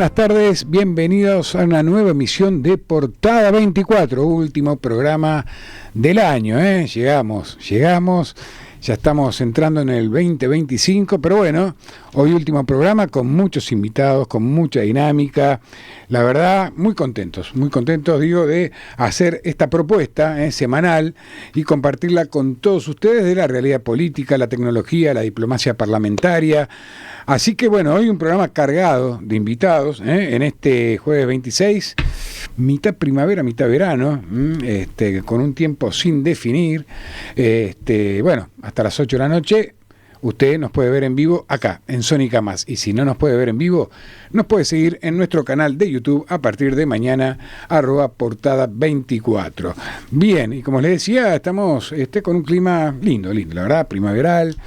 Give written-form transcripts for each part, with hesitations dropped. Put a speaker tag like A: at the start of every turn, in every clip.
A: Buenas tardes, bienvenidos a una nueva emisión de Portada 24, último programa del año, Llegamos, ya estamos entrando en el 2025, pero bueno, hoy último programa con muchos invitados, con mucha dinámica, la verdad, muy contentos, digo, de hacer esta propuesta semanal y compartirla con todos ustedes de la realidad política, la tecnología, la diplomacia parlamentaria. Así que bueno, hoy un programa cargado de invitados, en este jueves 26, mitad primavera, mitad verano, con un tiempo sin definir, bueno, hasta las 8 de la noche. Usted nos puede ver en vivo acá, en Sónica Más. Y si no nos puede ver en vivo, nos puede seguir en nuestro canal de YouTube a partir de mañana, @portada24. Bien, y como les decía, estamos con un clima lindo, la verdad, primaveral,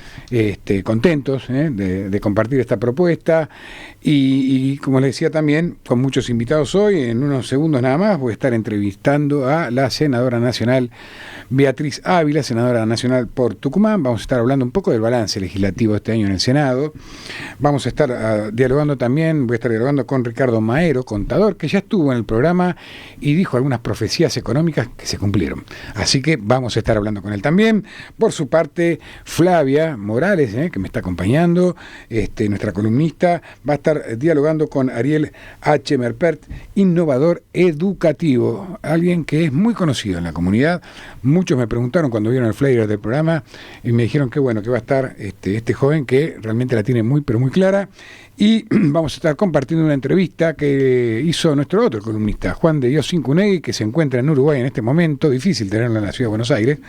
A: contentos de compartir esta propuesta. Y como les decía también, con muchos invitados hoy, en unos segundos nada más, voy a estar entrevistando a la senadora nacional Beatriz Ávila, senadora nacional por Tucumán. Vamos a estar hablando un poco del balance legislativo este año en el Senado. Vamos a estar voy a estar dialogando con Ricardo Maero, contador, que ya estuvo en el programa y dijo algunas profecías económicas que se cumplieron. Así que vamos a estar hablando con él también. Por su parte, Flavia Morales, que me está acompañando, nuestra columnista, va a estar dialogando con Ariel H. Merpert, innovador educativo, alguien que es muy conocido en la comunidad. Muchos me preguntaron cuando vieron el flyer del programa y me dijeron que bueno, que va a estar este joven que realmente la tiene muy, pero muy clara. Y vamos a estar compartiendo una entrevista que hizo nuestro otro columnista, Juan de Dios Cincunegui, que se encuentra en Uruguay en este momento, difícil tenerlo en la ciudad de Buenos Aires,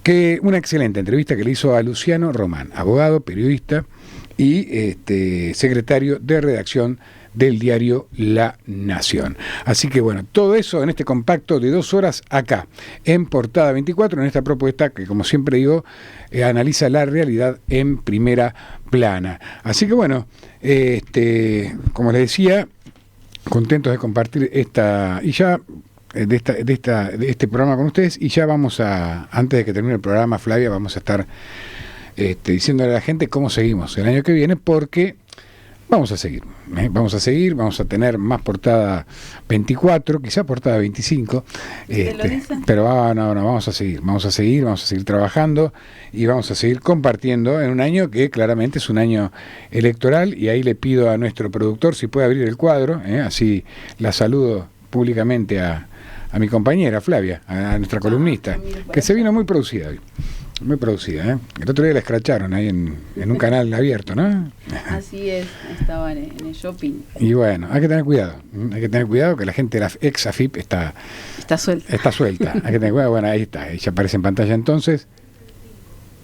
A: que una excelente entrevista que le hizo a Luciano Román, abogado, periodista y secretario de redacción del diario La Nación. Así que bueno, todo eso en este compacto de 2 horas acá, en Portada 24, en esta propuesta que, como siempre digo, analiza la realidad en primera plana. Así que bueno, como les decía, contentos de compartir esta y ya de este programa con ustedes, y ya vamos antes de que termine el programa, Flavia, vamos a estar diciéndole a la gente cómo seguimos el año que viene, porque vamos a seguir, vamos a tener más Portada 24, quizá Portada 25, pero vamos a seguir trabajando y vamos a seguir compartiendo en un año que claramente es un año electoral. Y ahí le pido a nuestro productor si puede abrir el cuadro, así la saludo públicamente a mi compañera Flavia, a nuestra columnista, que se vino muy producida hoy. Muy producida, El otro día la escracharon ahí en un canal abierto, ¿no?
B: Así es, estaban en el shopping.
A: Y bueno, hay que tener cuidado que la gente de la ex AFIP está suelta. Hay que tener cuidado, bueno, ahí está, ya aparece en pantalla entonces.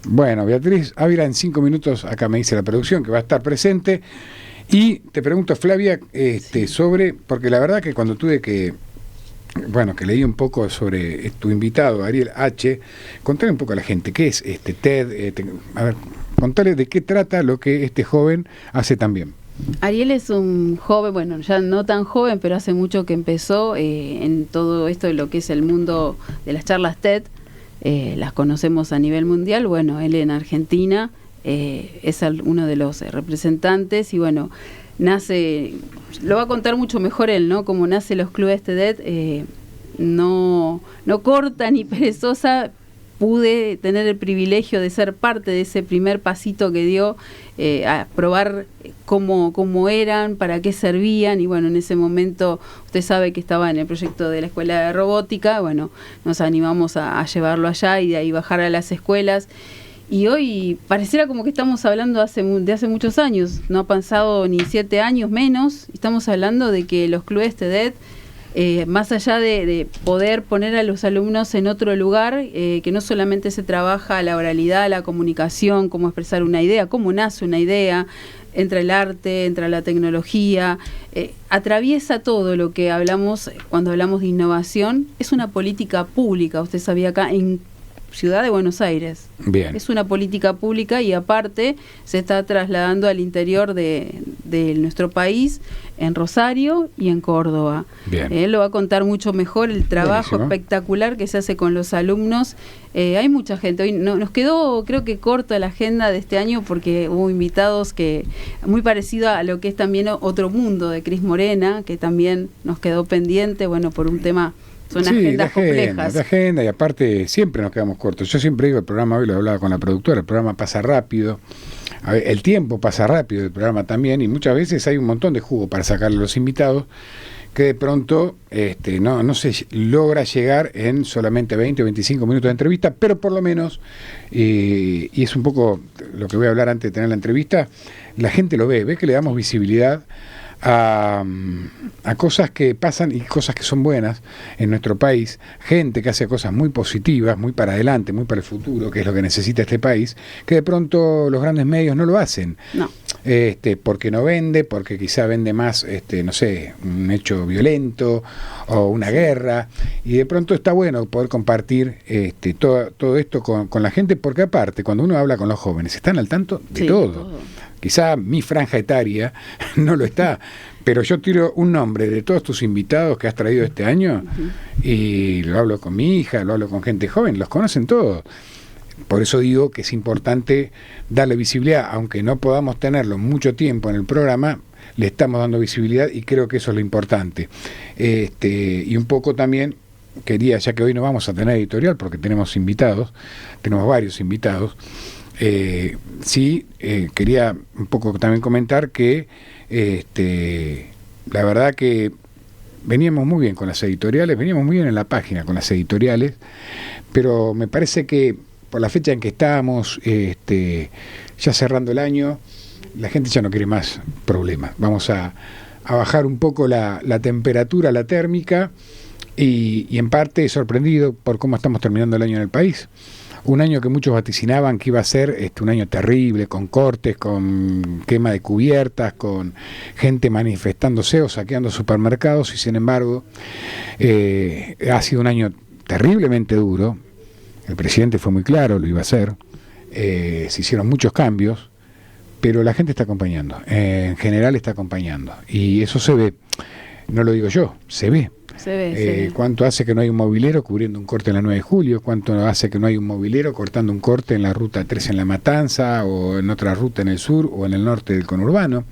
A: Bueno, Beatriz Ávila en 5 minutos, acá me dice la producción, que va a estar presente. Y te pregunto, Flavia, sobre, porque la verdad que cuando tuve que leí un poco sobre tu invitado, Ariel H., contale un poco a la gente, ¿qué es TED? A ver, contale de qué trata lo que este joven hace también.
B: Ariel es un joven, bueno, ya no tan joven, pero hace mucho que empezó en todo esto de lo que es el mundo de las charlas TED. Las conocemos a nivel mundial. Bueno, él en Argentina es uno de los representantes y bueno, nace, lo va a contar mucho mejor él, ¿no? Cómo nace los clubes TED, no corta ni perezosa. Pude tener el privilegio de ser parte de ese primer pasito que dio, a probar cómo eran, para qué servían, y bueno, en ese momento usted sabe que estaba en el proyecto de la escuela de robótica. Bueno, nos animamos a llevarlo allá y de ahí bajar a las escuelas. Y hoy pareciera como que estamos hablando de hace muchos años, no ha pasado ni 7 años menos. Estamos hablando de que los clubes TED, más allá de poder poner a los alumnos en otro lugar, que no solamente se trabaja la oralidad, la comunicación, cómo expresar una idea, cómo nace una idea, entra el arte, entra la tecnología, atraviesa todo lo que hablamos cuando hablamos de innovación. Es una política pública, usted sabía acá, en Ciudad de Buenos Aires.
A: Bien.
B: Es una política pública y aparte se está trasladando al interior de nuestro país, en Rosario y en Córdoba.
A: Bien.
B: Él lo va a contar mucho mejor, el trabajo
A: Buenísimo.
B: espectacular que se hace con los alumnos. Hay mucha gente. Hoy nos quedó, creo que corta la agenda de este año porque hubo invitados que muy parecido a lo que es también Otro Mundo de Cris Morena, que también nos quedó pendiente, bueno, por un tema. Son agendas complejas.
A: La agenda, y aparte siempre nos quedamos cortos. Yo siempre digo, el programa, hoy lo hablaba con la productora, el programa pasa rápido, el tiempo pasa rápido, el programa también, y muchas veces hay un montón de jugo para sacarle a los invitados, que de pronto no se logra llegar en solamente 20 o 25 minutos de entrevista, pero por lo menos, y es un poco lo que voy a hablar antes de tener la entrevista, la gente lo ve que le damos visibilidad a cosas que pasan y cosas que son buenas en nuestro país, gente que hace cosas muy positivas, muy para adelante, muy para el futuro, que es lo que necesita este país, que de pronto los grandes medios no lo hacen.
B: No.
A: Porque no vende, porque quizá vende más, no sé, un hecho violento o una guerra, y de pronto está bueno poder compartir todo esto con la gente, porque aparte, cuando uno habla con los jóvenes, están al tanto de todo. Quizá mi franja etaria no lo está, pero yo tiro un nombre de todos tus invitados que has traído este año, y lo hablo con mi hija, lo hablo con gente joven, los conocen todos. Por eso digo que es importante darle visibilidad, aunque no podamos tenerlo mucho tiempo en el programa, le estamos dando visibilidad y creo que eso es lo importante. Y un poco también quería, ya que hoy no vamos a tener editorial porque tenemos invitados, tenemos varios invitados, quería un poco también comentar que la verdad que veníamos muy bien con las editoriales, veníamos muy bien en la página con las editoriales, pero me parece que por la fecha en que estamos, ya cerrando el año, la gente ya no quiere más problemas. Vamos a bajar un poco la temperatura, la térmica, y en parte sorprendido por cómo estamos terminando el año en el país. Un año que muchos vaticinaban que iba a ser un año terrible, con cortes, con quema de cubiertas, con gente manifestándose o saqueando supermercados, y sin embargo ha sido un año terriblemente duro. El presidente fue muy claro, lo iba a hacer, se hicieron muchos cambios, pero la gente está acompañando, en general está acompañando, y eso se ve, no lo digo yo, se ve.
B: Se ve.
A: ¿Cuánto hace que no hay un movilero cubriendo un corte en la 9 de julio? ¿Cuánto hace que no hay un movilero cortando un corte en la ruta 3 en La Matanza, o en otra ruta en el sur o en el norte del conurbano?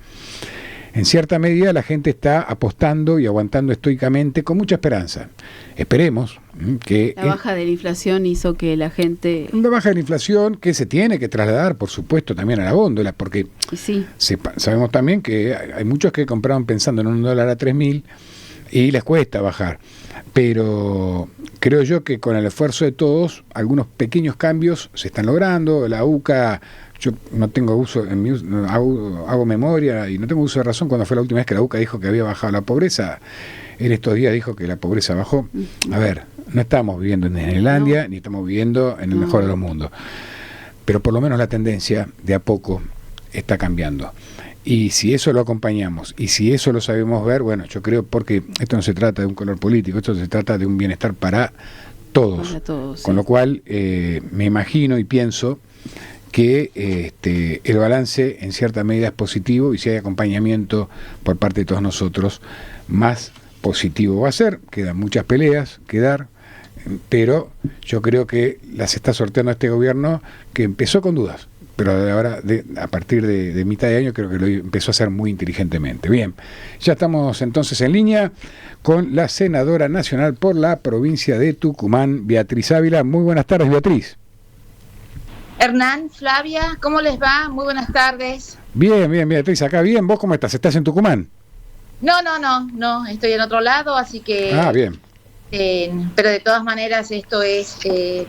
A: En cierta medida la gente está apostando y aguantando estoicamente con mucha esperanza. Esperemos que...
B: La baja de la inflación hizo que la gente...
A: Una baja de la inflación que se tiene que trasladar, por supuesto, también a la góndola, porque
B: sí,
A: sabemos también que hay muchos que compraron pensando en $1 a 3.000 y les cuesta bajar. Pero creo yo que con el esfuerzo de todos, algunos pequeños cambios se están logrando. La UCA... Yo no tengo uso, hago memoria y no tengo uso de razón cuando fue la última vez que la UCA dijo que había bajado la pobreza. En estos días dijo que la pobreza bajó. A ver, no estamos viviendo en Disneylandia, ni estamos viviendo en el mejor de los mundos. Pero por lo menos la tendencia de a poco está cambiando. Y si eso lo acompañamos, y si eso lo sabemos ver, bueno, yo creo, porque esto no se trata de un color político, esto se trata de un bienestar para todos.
B: Para todos,
A: con lo cual, me imagino y pienso que el balance en cierta medida es positivo, y si hay acompañamiento por parte de todos nosotros, más positivo va a ser. Quedan muchas peleas que dar, pero yo creo que las está sorteando este gobierno, que empezó con dudas, pero ahora, a partir de mitad de año, creo que lo empezó a hacer muy inteligentemente. Bien, ya estamos entonces en línea con la senadora nacional por la provincia de Tucumán, Beatriz Ávila. Muy buenas tardes, Beatriz.
C: Hernán, Flavia, ¿cómo les va? Muy buenas tardes.
A: Bien, Beatriz, acá bien. ¿Vos cómo estás? ¿Estás en Tucumán?
C: No, estoy en otro lado, así que...
A: Ah, bien.
C: Pero de todas maneras esto es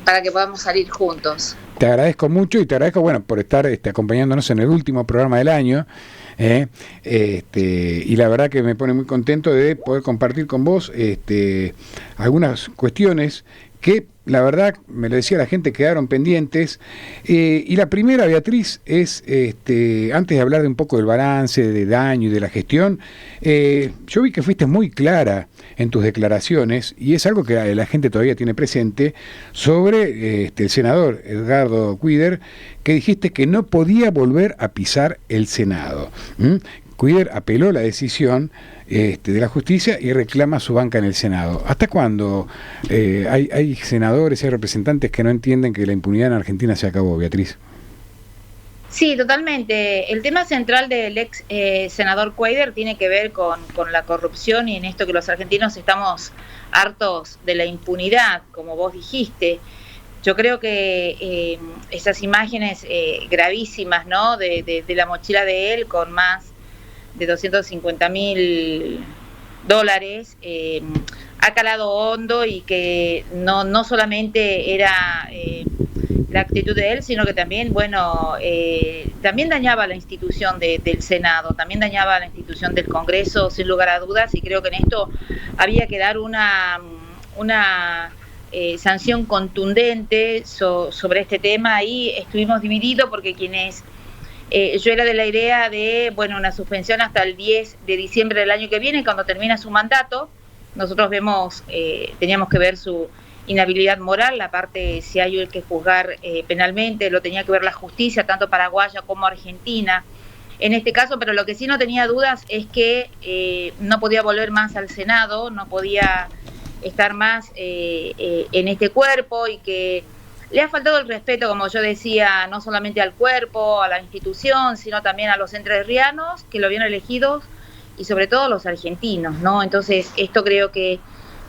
C: para que podamos salir juntos.
A: Te agradezco mucho, y te agradezco, bueno, por estar acompañándonos en el último programa del año. Y la verdad que me pone muy contento de poder compartir con vos algunas cuestiones que la verdad, me lo decía la gente, quedaron pendientes. Y la primera, Beatriz, es, antes de hablar de un poco del balance, de daño y de la gestión, yo vi que fuiste muy clara en tus declaraciones, y es algo que la gente todavía tiene presente, sobre el senador Edgardo Cuíder, que dijiste que no podía volver a pisar el Senado. Cuíder apeló la decisión de la justicia y reclama su banca en el Senado. ¿Hasta cuándo hay senadores, hay representantes que no entienden que la impunidad en Argentina se acabó, Beatriz?
C: Sí, totalmente. El tema central del ex senador Cuíder tiene que ver con la corrupción, y en esto que los argentinos estamos hartos de la impunidad, como vos dijiste. Yo creo que esas imágenes gravísimas, ¿no?, de la mochila de él con más de $250.000, ha calado hondo, y que no solamente era la actitud de él, sino que también, también dañaba la institución del Senado, también dañaba la institución del Congreso, sin lugar a dudas, y creo que en esto había que dar una sanción contundente sobre este tema, y estuvimos divididos porque yo era de la idea de, una suspensión hasta el 10 de diciembre del año que viene, cuando termina su mandato. Nosotros teníamos que ver su inhabilidad moral, la parte, si hay que juzgar penalmente, lo tenía que ver la justicia, tanto paraguaya como argentina, en este caso, pero lo que sí no tenía dudas es que no podía volver más al Senado, no podía estar más en este cuerpo, y que le ha faltado el respeto, como yo decía, no solamente al cuerpo, a la institución, sino también a los entrerrianos que lo habían elegido, y sobre todo a los argentinos, ¿no? Entonces, esto creo que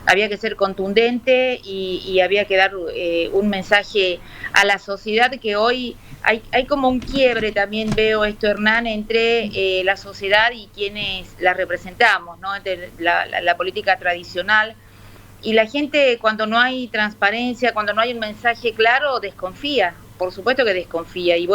C: había que ser contundente, y había que dar un mensaje a la sociedad, que hoy hay como un quiebre, también veo esto, Hernán, entre la sociedad y quienes la representamos, ¿no?, entre la política tradicional. Y la gente, cuando no hay transparencia, cuando no hay un mensaje claro, desconfía, por supuesto que desconfía. Y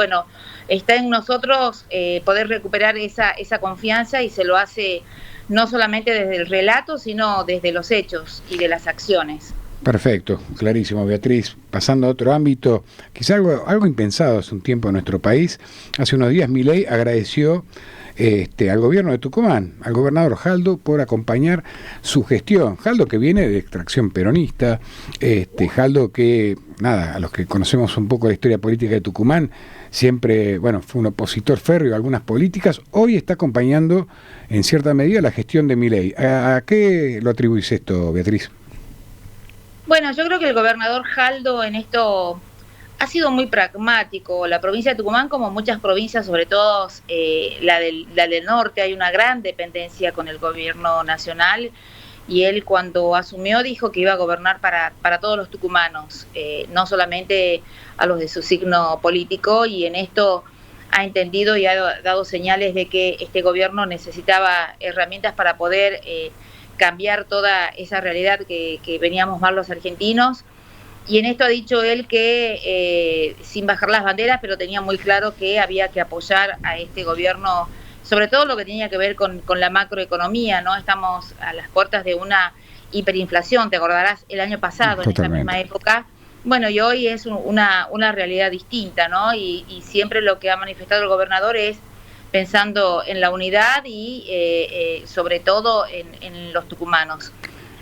C: está en nosotros poder recuperar esa confianza, y se lo hace no solamente desde el relato, sino desde los hechos y de las acciones.
A: Perfecto, clarísimo, Beatriz. Pasando a otro ámbito, quizá algo impensado hace un tiempo en nuestro país. Hace unos días Milei agradeció al gobierno de Tucumán, al gobernador Jaldo, por acompañar su gestión. Jaldo, que viene de extracción peronista, Jaldo que, a los que conocemos un poco la historia política de Tucumán, siempre, fue un opositor férreo a algunas políticas, hoy está acompañando en cierta medida la gestión de Milei. ¿A qué lo atribuís esto, Beatriz?
C: Yo creo que el gobernador Jaldo en esto ha sido muy pragmático. La provincia de Tucumán, como muchas provincias, sobre todo la del norte, hay una gran dependencia con el gobierno nacional, y él, cuando asumió, dijo que iba a gobernar para todos los tucumanos, no solamente a los de su signo político, y en esto ha entendido y ha dado señales de que este gobierno necesitaba herramientas para poder cambiar toda esa realidad que veníamos mal los argentinos. Y en esto ha dicho él que, sin bajar las banderas, pero tenía muy claro que había que apoyar a este gobierno, sobre todo lo que tenía que ver con la macroeconomía, ¿no? Estamos a las puertas de una hiperinflación, te acordarás, el año pasado, totalmente, en esta misma época. Y hoy es una realidad distinta, ¿no? Y siempre lo que ha manifestado el gobernador es pensando en la unidad y sobre todo en los tucumanos.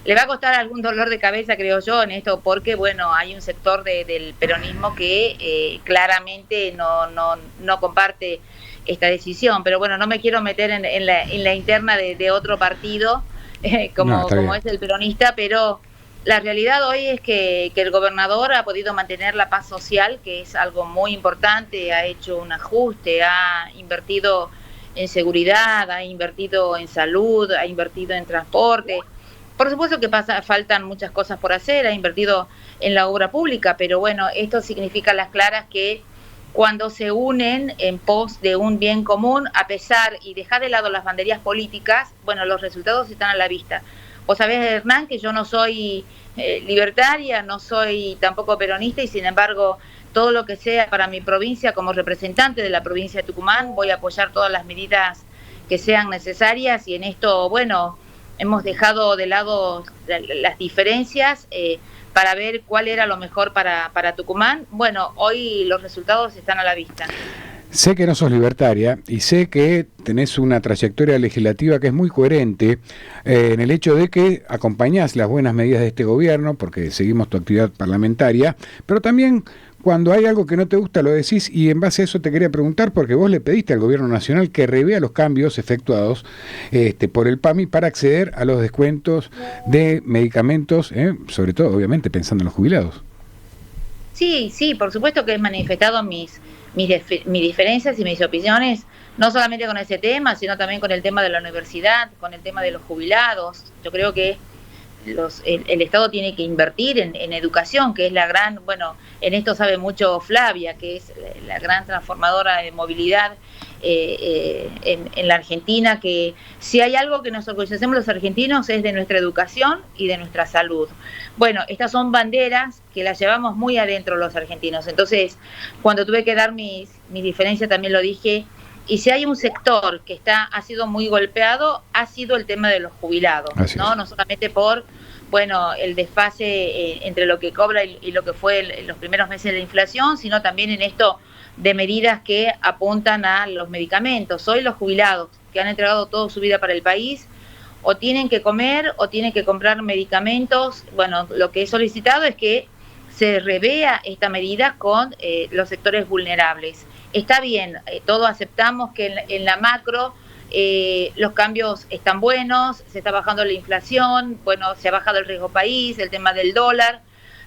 C: Le va a costar algún dolor de cabeza, creo yo, en esto, porque hay un sector del peronismo que claramente no comparte esta decisión, pero no me quiero meter en la interna de otro partido como es el peronista, pero la realidad hoy es que el gobernador ha podido mantener la paz social, que es algo muy importante, ha hecho un ajuste, ha invertido en seguridad, ha invertido en salud, ha invertido en transporte. Por supuesto que faltan muchas cosas por hacer, ha invertido en la obra pública, pero esto significa a las claras que cuando se unen en pos de un bien común, a pesar y dejar de lado las banderías políticas, los resultados están a la vista. Vos sabés, Hernán, que yo no soy libertaria, no soy tampoco peronista, y sin embargo, todo lo que sea para mi provincia, como representante de la provincia de Tucumán, voy a apoyar todas las medidas que sean necesarias, y en esto, hemos dejado de lado las diferencias para ver cuál era lo mejor para Tucumán. Bueno, hoy los resultados están a la vista.
A: Sé que no sos libertaria y sé que tenés una trayectoria legislativa que es muy coherente en el hecho de que acompañás las buenas medidas de este gobierno, porque seguimos tu actividad parlamentaria, pero también cuando hay algo que no te gusta lo decís, y en base a eso te quería preguntar, porque vos le pediste al gobierno nacional que revea los cambios efectuados por el PAMI para acceder a los descuentos de medicamentos, sobre todo obviamente pensando en los jubilados.
C: Sí, por supuesto que he manifestado mis diferencias y mis opiniones, no solamente con ese tema, sino también con el tema de la universidad, con el tema de los jubilados. Yo creo que el Estado tiene que invertir en educación, que es la gran, bueno, en esto sabe mucho Flavia, que es la gran transformadora de movilidad en la Argentina, que si hay algo que nos orgullecemos los argentinos es de nuestra educación y de nuestra salud. Bueno, estas son banderas que las llevamos muy adentro los argentinos. Entonces, cuando tuve que dar mis diferencias también lo dije, y si hay un sector que ha sido muy golpeado, ha sido el tema de los jubilados, no solamente por, bueno, el desfase entre lo que cobra y lo que fue en los primeros meses de la inflación, sino también en esto de medidas que apuntan a los medicamentos. Hoy los jubilados que han entregado toda su vida para el país, o tienen que comer o tienen que comprar medicamentos. Bueno, lo que he solicitado es que se revea esta medida con los sectores vulnerables. Está bien, todos aceptamos que en la macro los cambios están buenos, se está bajando la inflación, bueno, se ha bajado el riesgo país, el tema del dólar,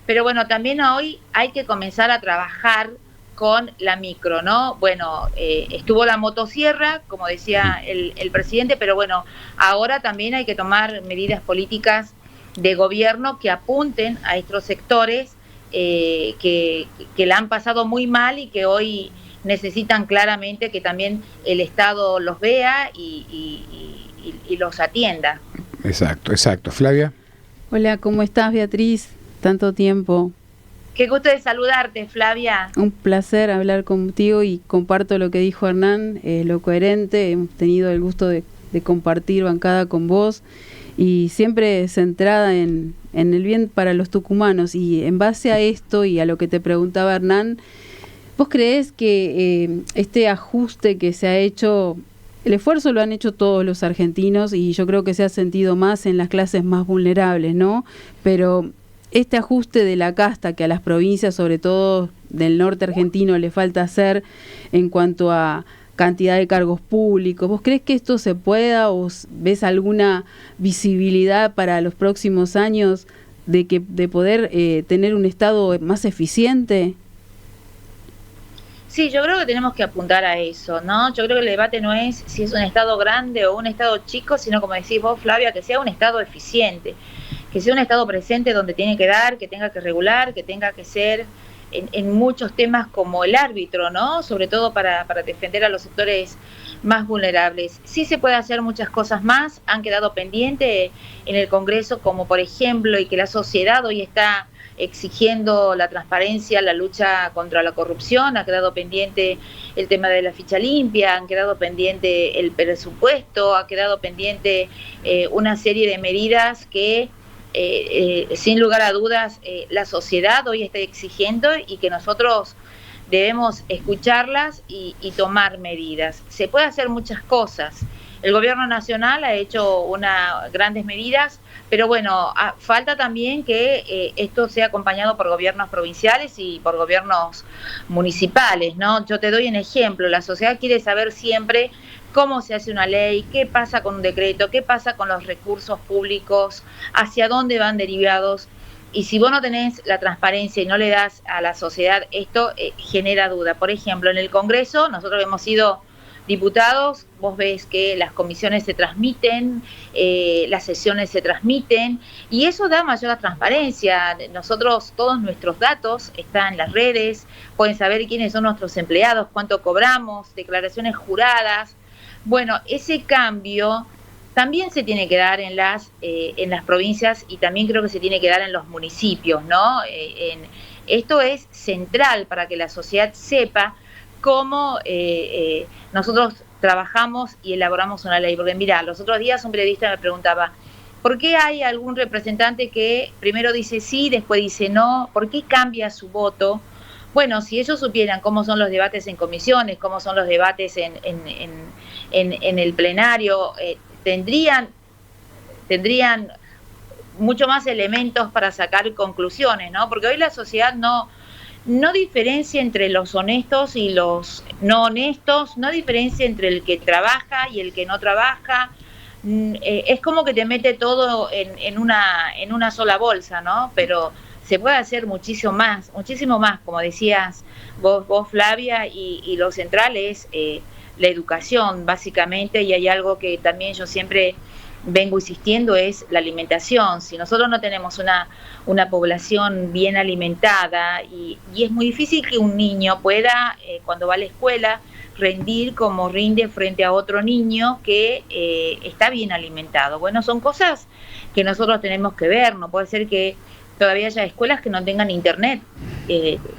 C: pero bueno, también hoy hay que comenzar a trabajar con la micro, ¿no? Bueno, estuvo la motosierra, como decía el presidente, pero bueno, ahora también hay que tomar medidas políticas de gobierno que apunten a estos sectores que la han pasado muy mal y que hoy necesitan claramente que también el Estado los vea y los atienda.
A: Exacto. Flavia.
B: Hola, ¿cómo estás, Beatriz? Tanto tiempo.
C: Qué gusto de saludarte, Flavia.
B: Un placer hablar contigo y comparto lo que dijo Hernán, lo coherente. Hemos tenido el gusto de compartir bancada con vos y siempre centrada en el bien para los tucumanos. Y en base a esto y a lo que te preguntaba Hernán, ¿vos creés que este ajuste que se ha hecho, el esfuerzo lo han hecho todos los argentinos y yo creo que se ha sentido más en las clases más vulnerables, ¿no? Pero este ajuste de la casta que a las provincias, sobre todo del norte argentino, le falta hacer en cuanto a cantidad de cargos públicos, ¿vos creés que esto se pueda o ves alguna visibilidad para los próximos años de poder tener un Estado más eficiente?
C: Sí, yo creo que tenemos que apuntar a eso, ¿no? Yo creo que el debate no es si es un Estado grande o un Estado chico, sino, como decís vos, Flavia, que sea un Estado eficiente, que sea un Estado presente donde tiene que dar, que tenga que regular, que tenga que ser en muchos temas como el árbitro, ¿no? Sobre todo para defender a los sectores más vulnerables. Sí se puede hacer muchas cosas más, han quedado pendientes en el Congreso, como por ejemplo, y que la sociedad hoy está exigiendo la transparencia, la lucha contra la corrupción, ha quedado pendiente el tema de la ficha limpia, han quedado pendiente el presupuesto, ha quedado pendiente una serie de medidas que sin lugar a dudas la sociedad hoy está exigiendo y que nosotros debemos escucharlas y tomar medidas. Se puede hacer muchas cosas. El gobierno nacional ha hecho grandes medidas, pero bueno, falta también que esto sea acompañado por gobiernos provinciales y por gobiernos municipales, ¿no? Yo te doy un ejemplo, la sociedad quiere saber siempre cómo se hace una ley, qué pasa con un decreto, qué pasa con los recursos públicos, hacia dónde van derivados. Y si vos no tenés la transparencia y no le das a la sociedad esto, genera duda. Por ejemplo, en el Congreso, nosotros hemos sido diputados, vos ves que las comisiones se transmiten, las sesiones se transmiten, y eso da mayor transparencia. Nosotros, todos nuestros datos están en las redes, pueden saber quiénes son nuestros empleados, cuánto cobramos, declaraciones juradas. Bueno, ese cambio también se tiene que dar en las provincias y también creo que se tiene que dar en los municipios, ¿no? Esto es central para que la sociedad sepa cómo nosotros trabajamos y elaboramos una ley. Porque mirá, los otros días un periodista me preguntaba, ¿Por qué hay algún representante que primero dice sí, después dice no? ¿Por qué cambia su voto? Bueno, si ellos supieran cómo son los debates en comisiones, cómo son los debates en el plenario, tendrían mucho más elementos para sacar conclusiones, ¿no? Porque hoy la sociedad no diferencia entre los honestos y los no honestos, no diferencia entre el que trabaja y el que no trabaja. Es como que te mete todo en una sola bolsa, ¿no? Pero se puede hacer muchísimo más, como decías vos Flavia, y lo central es la educación, básicamente, y hay algo que también yo siempre vengo insistiendo, es la alimentación. Si nosotros no tenemos una población bien alimentada, y es muy difícil que un niño pueda, cuando va a la escuela, rendir como rinde frente a otro niño que está bien alimentado. Bueno, son cosas que nosotros tenemos que ver. No puede ser que todavía haya escuelas que no tengan internet.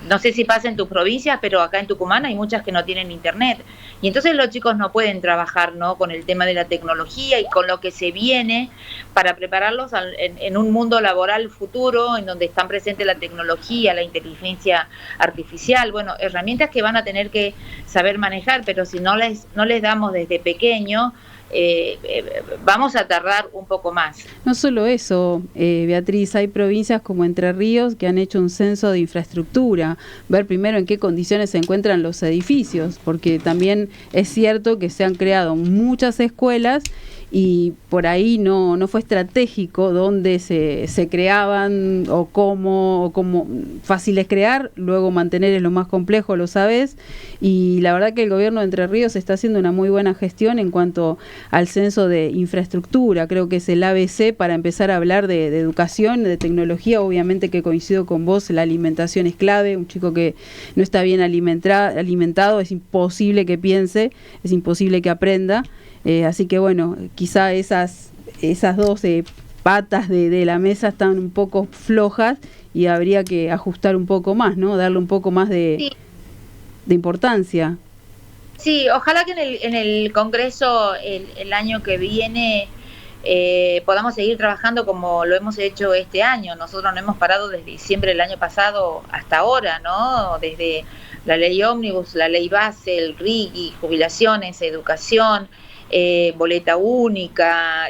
C: No sé si pasa en tus provincias, pero acá en Tucumán hay muchas que no tienen internet. Y entonces los chicos no pueden trabajar, ¿no?, con el tema de la tecnología y con lo que se viene para prepararlos en un mundo laboral futuro, en donde están presentes la tecnología, la inteligencia artificial. Bueno, herramientas que van a tener que saber manejar, pero si no les damos desde pequeño, vamos a tardar un poco más.
B: No solo eso, Beatriz, hay provincias como Entre Ríos que han hecho un censo de infraestructura, ver primero en qué condiciones se encuentran los edificios, porque también es cierto que se han creado muchas escuelas y por ahí no fue estratégico dónde se creaban o cómo fácil es crear, luego mantener es lo más complejo, lo sabes, y la verdad que el gobierno de Entre Ríos está haciendo una muy buena gestión en cuanto al censo de infraestructura. Creo que es el ABC para empezar a hablar de educación, de tecnología. Obviamente que coincido con vos, la alimentación es clave. Un chico que no está bien alimentado es imposible que piense, es imposible que aprenda. Así que bueno, quizá esas dos patas de la mesa están un poco flojas y habría que ajustar un poco más, ¿no? Darle un poco más de importancia.
C: Sí, ojalá que en el Congreso el año que viene podamos seguir trabajando como lo hemos hecho este año. Nosotros no hemos parado desde diciembre del año pasado hasta ahora, ¿no? Desde la ley ómnibus, la ley base, el RIGI, jubilaciones, educación, boleta única,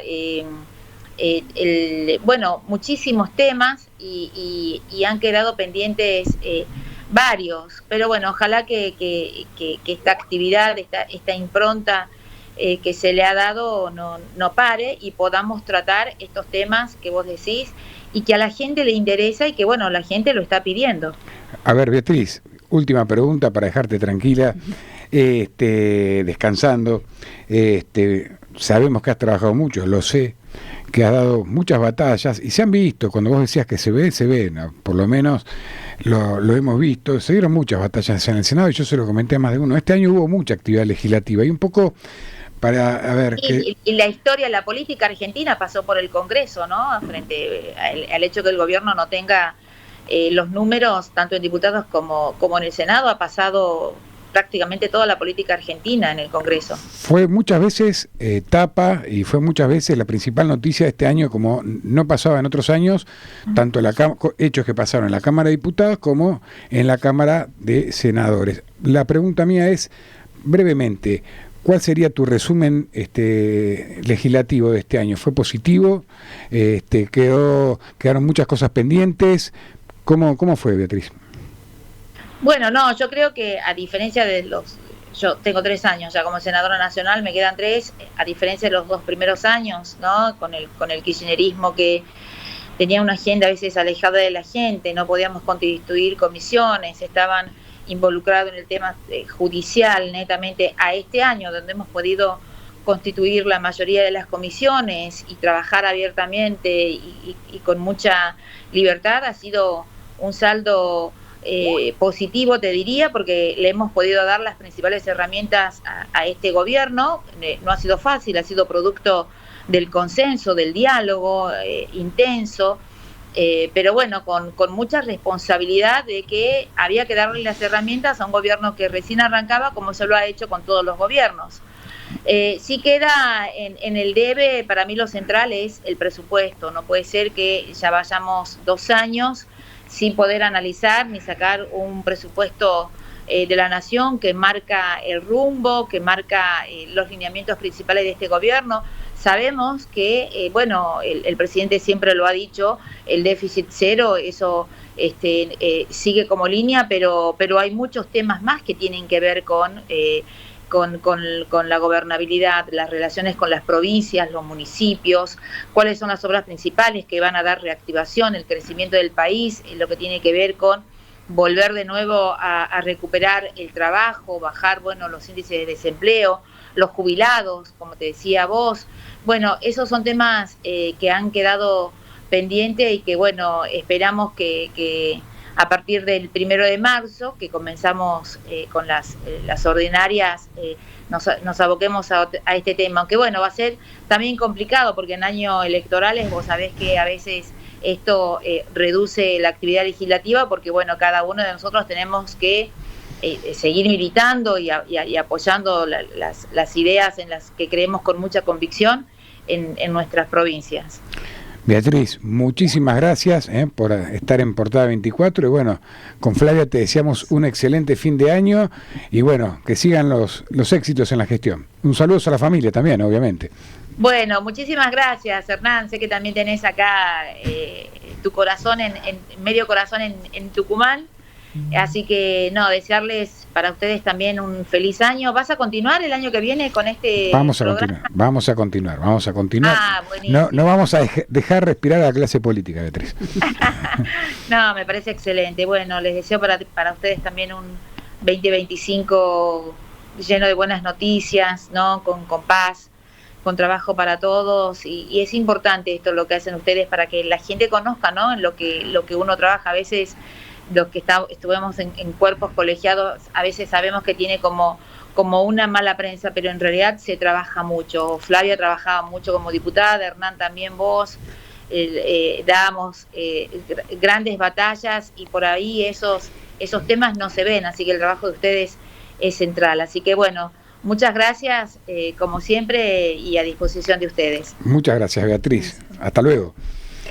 C: bueno, muchísimos temas y han quedado pendientes varios, pero bueno, ojalá que esta actividad, esta impronta que se le ha dado no pare y podamos tratar estos temas que vos decís y que a la gente le interesa y que bueno, la gente lo está pidiendo.
A: A ver, Beatriz, última pregunta para dejarte tranquila, descansando. Sabemos que has trabajado mucho, lo sé, que has dado muchas batallas y se han visto, cuando vos decías que se ve, ¿no? Por lo menos lo hemos visto, se dieron muchas batallas en el Senado y yo se lo comenté a más de uno. Este año hubo mucha actividad legislativa y un poco para, a ver...
C: Y la historia, la política argentina pasó por el Congreso, ¿no? Frente al hecho que el gobierno no tenga los números, tanto en diputados como en el Senado, ha pasado prácticamente toda la política argentina en el Congreso.
A: Fue muchas veces tapa y fue muchas veces la principal noticia de este año, como no pasaba en otros años, tanto hechos que pasaron en la Cámara de Diputados como en la Cámara de Senadores. La pregunta mía es, brevemente, ¿cuál sería tu resumen legislativo de este año? ¿Fue positivo? ¿Quedaron muchas cosas pendientes? ¿Cómo fue, Beatriz?
C: Bueno, no, yo creo que a diferencia de yo tengo 3 años ya como senadora nacional, me quedan 3, a diferencia de los 2 primeros años, ¿no? Con el kirchnerismo que tenía una agenda a veces alejada de la gente, no podíamos constituir comisiones, estaban involucrados en el tema judicial netamente. A este año, donde hemos podido constituir la mayoría de las comisiones y trabajar abiertamente y con mucha libertad, ha sido un saldo positivo, te diría, porque le hemos podido dar las principales herramientas a este gobierno. No ha sido fácil, ha sido producto del consenso, del diálogo intenso, pero bueno, con mucha responsabilidad de que había que darle las herramientas a un gobierno que recién arrancaba, como se lo ha hecho con todos los gobiernos. Sí queda en el debe, para mí lo central es el presupuesto. No puede ser que ya vayamos 2 años sin poder analizar ni sacar un presupuesto de la nación que marca el rumbo, que marca los lineamientos principales de este gobierno. Sabemos que, el presidente siempre lo ha dicho, el déficit cero, eso sigue como línea, pero hay muchos temas más que tienen que ver con la gobernabilidad, las relaciones con las provincias, los municipios, cuáles son las obras principales que van a dar reactivación, el crecimiento del país, lo que tiene que ver con volver de nuevo a recuperar el trabajo, bajar los índices de desempleo, los jubilados, como te decía vos. Bueno, esos son temas que han quedado pendientes y que esperamos que a partir del 1 de marzo, que comenzamos con las ordinarias, nos aboquemos a este tema. Aunque va a ser también complicado, porque en años electorales vos sabés que a veces esto reduce la actividad legislativa, porque cada uno de nosotros tenemos que seguir militando y apoyando las ideas en las que creemos con mucha convicción en nuestras provincias.
A: Beatriz, muchísimas gracias por estar en Portada 24 y con Flavia te deseamos un excelente fin de año y que sigan los éxitos en la gestión. Un saludo a la familia también, obviamente.
C: Bueno, muchísimas gracias, Hernán. Sé que también tenés acá tu corazón, medio corazón en Tucumán. Así que, desearles para ustedes también un feliz año. ¿Vas a continuar el año que viene con este programa?
A: Vamos a continuar.
C: Ah, buenísimo.
A: No vamos a dejar respirar a la clase política, Beatriz.
C: No, me parece excelente. Bueno, les deseo para ustedes también un 2025 lleno de buenas noticias, ¿no? Con paz, con trabajo para todos. Y es importante esto, lo que hacen ustedes, para que la gente conozca, ¿no? En lo que uno trabaja. A veces los que estuvimos en cuerpos colegiados, a veces sabemos que tiene como una mala prensa, pero en realidad se trabaja mucho. Flavia trabajaba mucho como diputada, Hernán también, vos, dábamos grandes batallas y por ahí esos temas no se ven, así que el trabajo de ustedes es central. Así que muchas gracias, como siempre, y a disposición de ustedes.
A: Muchas gracias, Beatriz. Hasta luego.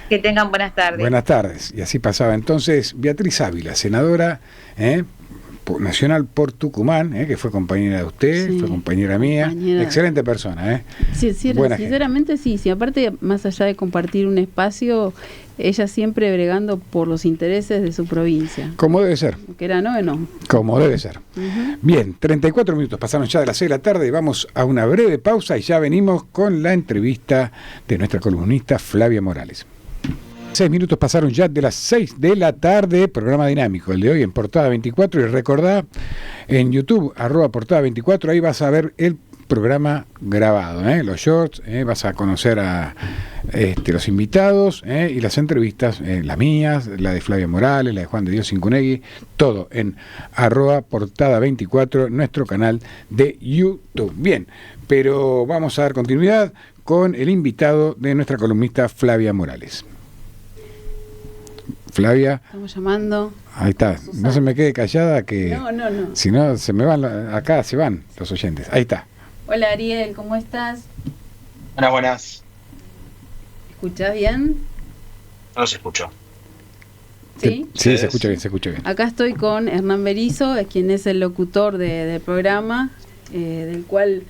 C: Que tengan buenas tardes.
A: Buenas tardes. Y así pasaba entonces Beatriz Ávila, senadora nacional por Tucumán, que fue compañera de usted, fue compañera mía. Excelente persona.
B: Sí, sinceramente sí. Aparte, más allá de compartir un espacio, ella siempre bregando por los intereses de su provincia.
A: Como debe ser.
B: Que era no.
A: Como debe ser. Bien, 34 minutos pasaron ya de las 6 de la tarde. Vamos a una breve pausa y ya venimos con la entrevista de nuestra columnista Flavia Morales. 6 minutos pasaron ya de las 6 de la tarde, programa dinámico, el de hoy en Portada 24, y recordá en YouTube, @Portada 24, ahí vas a ver el programa grabado, los shorts, vas a conocer a los invitados y las entrevistas, las mías, la de Flavia Morales, la de Juan de Dios Incunegui, todo en @Portada 24, nuestro canal de YouTube. Bien, pero vamos a dar continuidad con el invitado de nuestra columnista Flavia Morales. Flavia.
B: Estamos llamando.
A: Ahí está. Susana. No se me quede callada que...
B: No.
A: Si no, se me van, acá se van los oyentes. Ahí está.
B: Hola Ariel, ¿cómo estás?
D: Buenas.
B: ¿Escuchás bien?
D: No se escuchó.
B: ¿Sí?
A: Sí, se escucha bien.
B: Acá estoy con Hernán Berizo, quien es el locutor del programa, del cual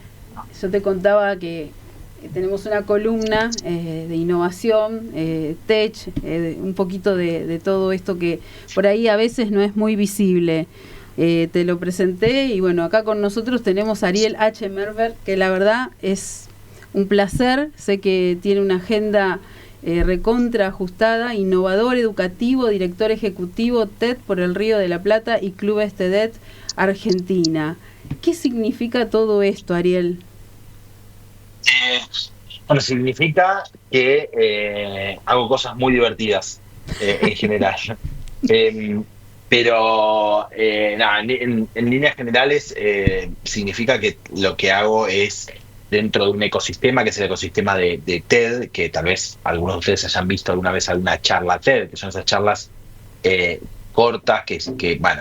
B: yo te contaba que tenemos una columna de innovación, tech, un poquito de todo esto que por ahí a veces no es muy visible. Te lo presenté y acá con nosotros tenemos a Ariel H. Merver, que la verdad es un placer. Sé que tiene una agenda recontra ajustada, innovador, educativo, director ejecutivo TED por el Río de la Plata y Clubes TEDx Argentina. ¿Qué significa todo esto, Ariel?
D: Significa que hago cosas muy divertidas en general. Pero en líneas generales significa que lo que hago es dentro de un ecosistema, que es el ecosistema de TED, que tal vez algunos de ustedes hayan visto alguna vez alguna charla TED, que son esas charlas cortas,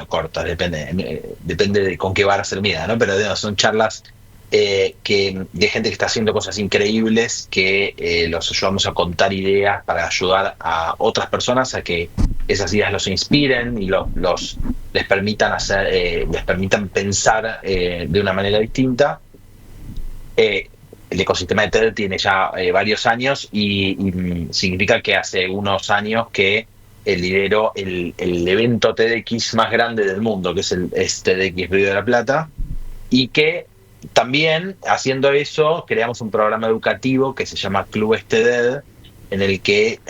D: cortas, depende de con qué vara ser mía, ¿no? Pero son charlas de gente que está haciendo cosas increíbles, que los ayudamos a contar ideas para ayudar a otras personas a que esas ideas los inspiren y les permitan les permitan pensar de una manera distinta. El ecosistema de TED tiene ya varios años y significa que hace unos años que lidero el evento TEDx más grande del mundo, que es TEDx Río de la Plata, y que también, haciendo eso, creamos un programa educativo que se llama Clubes TED, en el que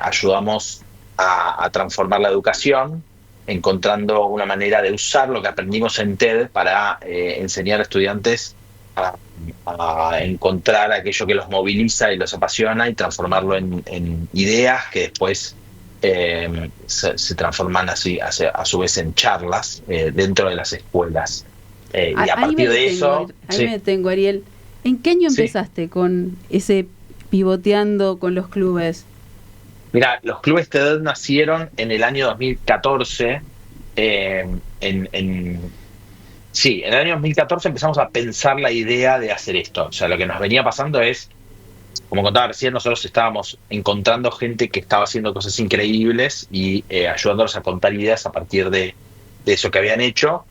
D: ayudamos a transformar la educación, encontrando una manera de usar lo que aprendimos en TED para enseñar a estudiantes a encontrar aquello que los moviliza y los apasiona y transformarlo en ideas que después se transforman así, a su vez en charlas dentro de las escuelas. Y a partir de eso...
B: Ahí me detengo, Ariel. ¿En qué año empezaste con ese pivoteando con los clubes?
D: Mira, los clubes TED nacieron en el año 2014. En el año 2014 empezamos a pensar la idea de hacer esto. O sea, lo que nos venía pasando es, como contaba recién, nosotros estábamos encontrando gente que estaba haciendo cosas increíbles y ayudándolos a contar ideas a partir de eso que habían hecho.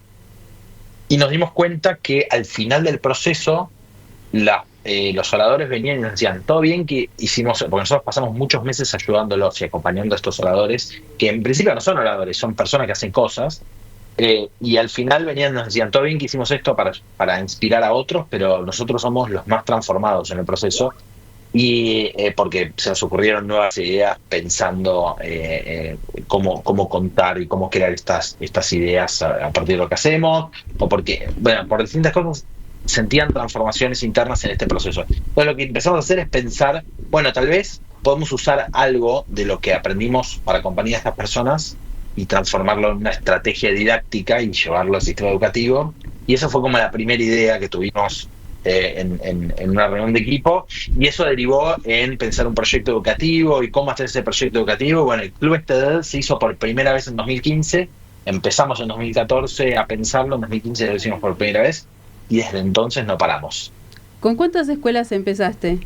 D: Y nos dimos cuenta que al final del proceso los oradores venían y nos decían, todo bien que hicimos, porque nosotros pasamos muchos meses ayudándolos y acompañando a estos oradores, que en principio no son oradores, son personas que hacen cosas, y al final venían y nos decían, todo bien que hicimos esto para inspirar a otros, pero nosotros somos los más transformados en el proceso, y porque se nos ocurrieron nuevas ideas pensando cómo contar y cómo crear estas ideas a partir de lo que hacemos, o porque, bueno, por distintas cosas sentían transformaciones internas en este proceso. Entonces lo que empezamos a hacer es pensar, bueno, tal vez podemos usar algo de lo que aprendimos para acompañar a estas personas y transformarlo en una estrategia didáctica y llevarlo al sistema educativo. Y esa fue como la primera idea que tuvimos en una reunión de equipo, y eso derivó en pensar un proyecto educativo y cómo hacer ese proyecto educativo. Bueno, el Club TED se hizo por primera vez en 2015, empezamos en 2014 a pensarlo, en 2015 lo hicimos por primera vez y desde entonces no paramos.
B: ¿Con cuántas escuelas empezaste?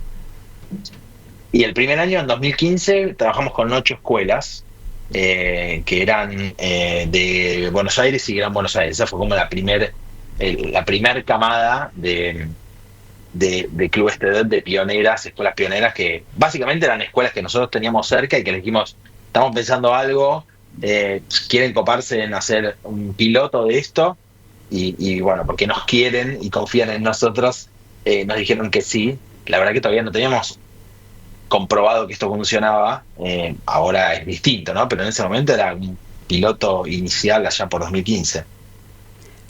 D: Y el primer año, en 2015, trabajamos con 8 escuelas que eran de Buenos Aires y Gran Buenos Aires. Esa fue como la primer camada de clubes TED, de pioneras, escuelas pioneras, que básicamente eran escuelas que nosotros teníamos cerca y que les dijimos, estamos pensando algo, quieren coparse en hacer un piloto de esto, y bueno, porque nos quieren y confían en nosotros, nos dijeron que sí. La verdad que todavía no teníamos comprobado que esto funcionaba, ahora es distinto, ¿no? Pero en ese momento era un piloto inicial allá por 2015.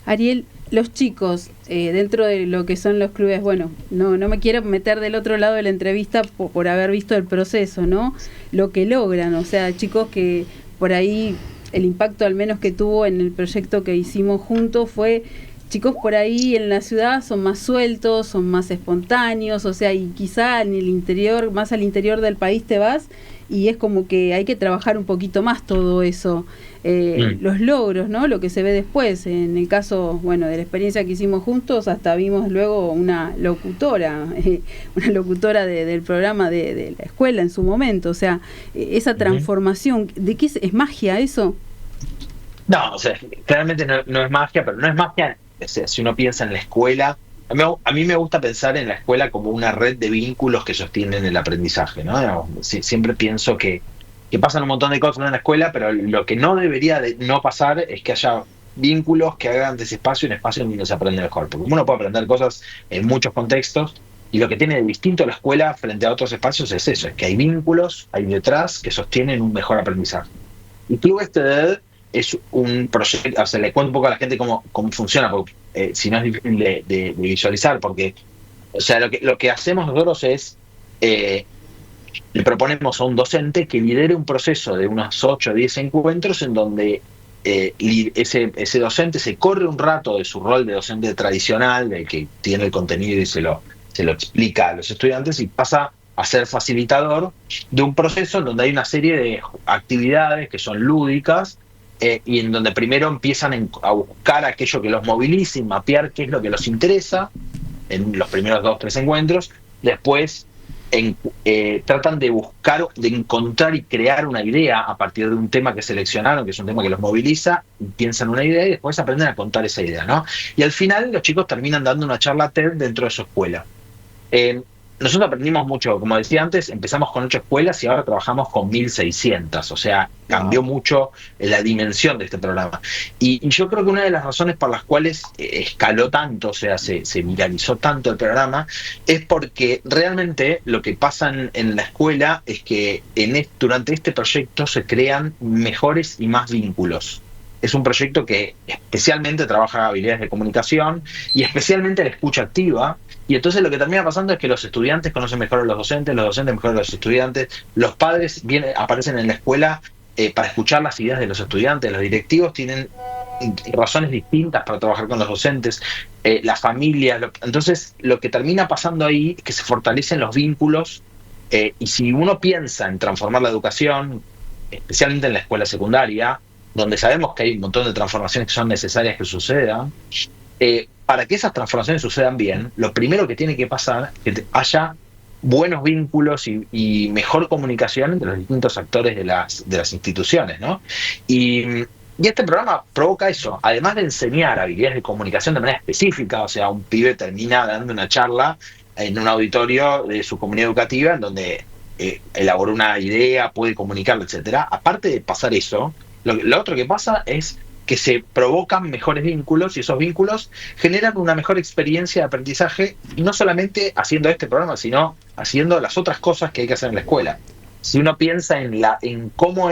B: Ariel, los chicos, dentro de lo que son los clubes, bueno, no me quiero meter del otro lado de la entrevista por haber visto el proceso, ¿no? Lo que logran, o sea, chicos que por ahí el impacto al menos que tuvo en el proyecto que hicimos juntos fue, chicos por ahí en la ciudad son más sueltos, son más espontáneos, o sea, y quizá en el interior, más al interior del país te vas y es como que hay que trabajar un poquito más todo eso. Los logros, ¿no? Lo que se ve después. En el caso, bueno, de la experiencia que hicimos juntos, hasta vimos luego una locutora del programa de la escuela en su momento. O sea, esa transformación, ¿de qué es magia eso?
D: No, o sea, claramente no es magia, pero no es magia, o sea, si uno piensa en la escuela. A mí me gusta pensar en la escuela como una red de vínculos que sostienen el aprendizaje, ¿no? Siempre pienso que pasan un montón de cosas en la escuela, pero lo que no debería de no pasar es que haya vínculos que hagan de ese espacio un espacio donde se aprende mejor. Porque uno puede aprender cosas en muchos contextos, y lo que tiene de distinto la escuela frente a otros espacios es eso, es que hay vínculos, hay detrás que sostienen un mejor aprendizaje. Y Club TED es un proyecto, o sea, le cuento un poco a la gente cómo funciona, porque si no es difícil de visualizar, porque, o sea, lo que hacemos nosotros es, le proponemos a un docente que lidere un proceso de unos 8 o 10 encuentros en donde ese docente se corre un rato de su rol de docente tradicional, del que tiene el contenido y se lo explica a los estudiantes, y pasa a ser facilitador de un proceso en donde hay una serie de actividades que son lúdicas, y en donde primero empiezan a buscar aquello que los moviliza y mapear qué es lo que los interesa, en los primeros 2-3 encuentros. Después tratan de buscar, de encontrar y crear una idea a partir de un tema que seleccionaron, que es un tema que los moviliza, piensan una idea y después aprenden a contar esa idea, ¿no? Y al final los chicos terminan dando una charla TED dentro de su escuela. Nosotros aprendimos mucho, como decía antes, empezamos con 8 escuelas y ahora trabajamos con 1.600, o sea, cambió mucho la dimensión de este programa. Y yo creo que una de las razones por las cuales escaló tanto, o sea, se viralizó tanto el programa, es porque realmente lo que pasa en la escuela es que durante este proyecto se crean mejores y más vínculos. Es un proyecto que especialmente trabaja habilidades de comunicación y especialmente la escucha activa. Y entonces lo que termina pasando es que los estudiantes conocen mejor a los docentes mejor a los estudiantes, los padres aparecen en la escuela para escuchar las ideas de los estudiantes, los directivos tienen razones distintas para trabajar con los docentes, las familias. Entonces lo que termina pasando ahí es que se fortalecen los vínculos y si uno piensa en transformar la educación, especialmente en la escuela secundaria, donde sabemos que hay un montón de transformaciones que son necesarias que sucedan, para que esas transformaciones sucedan bien, lo primero que tiene que pasar es que haya buenos vínculos y mejor comunicación entre los distintos actores de las instituciones, ¿no? Y este programa provoca eso, además de enseñar habilidades de comunicación de manera específica, o sea, un pibe termina dando una charla en un auditorio de su comunidad educativa en donde elaboró una idea, puede comunicarla, etcétera. Aparte de pasar eso, lo otro que pasa es que se provocan mejores vínculos y esos vínculos generan una mejor experiencia de aprendizaje, no solamente haciendo este programa, sino haciendo las otras cosas que hay que hacer en la escuela. Si uno piensa en cómo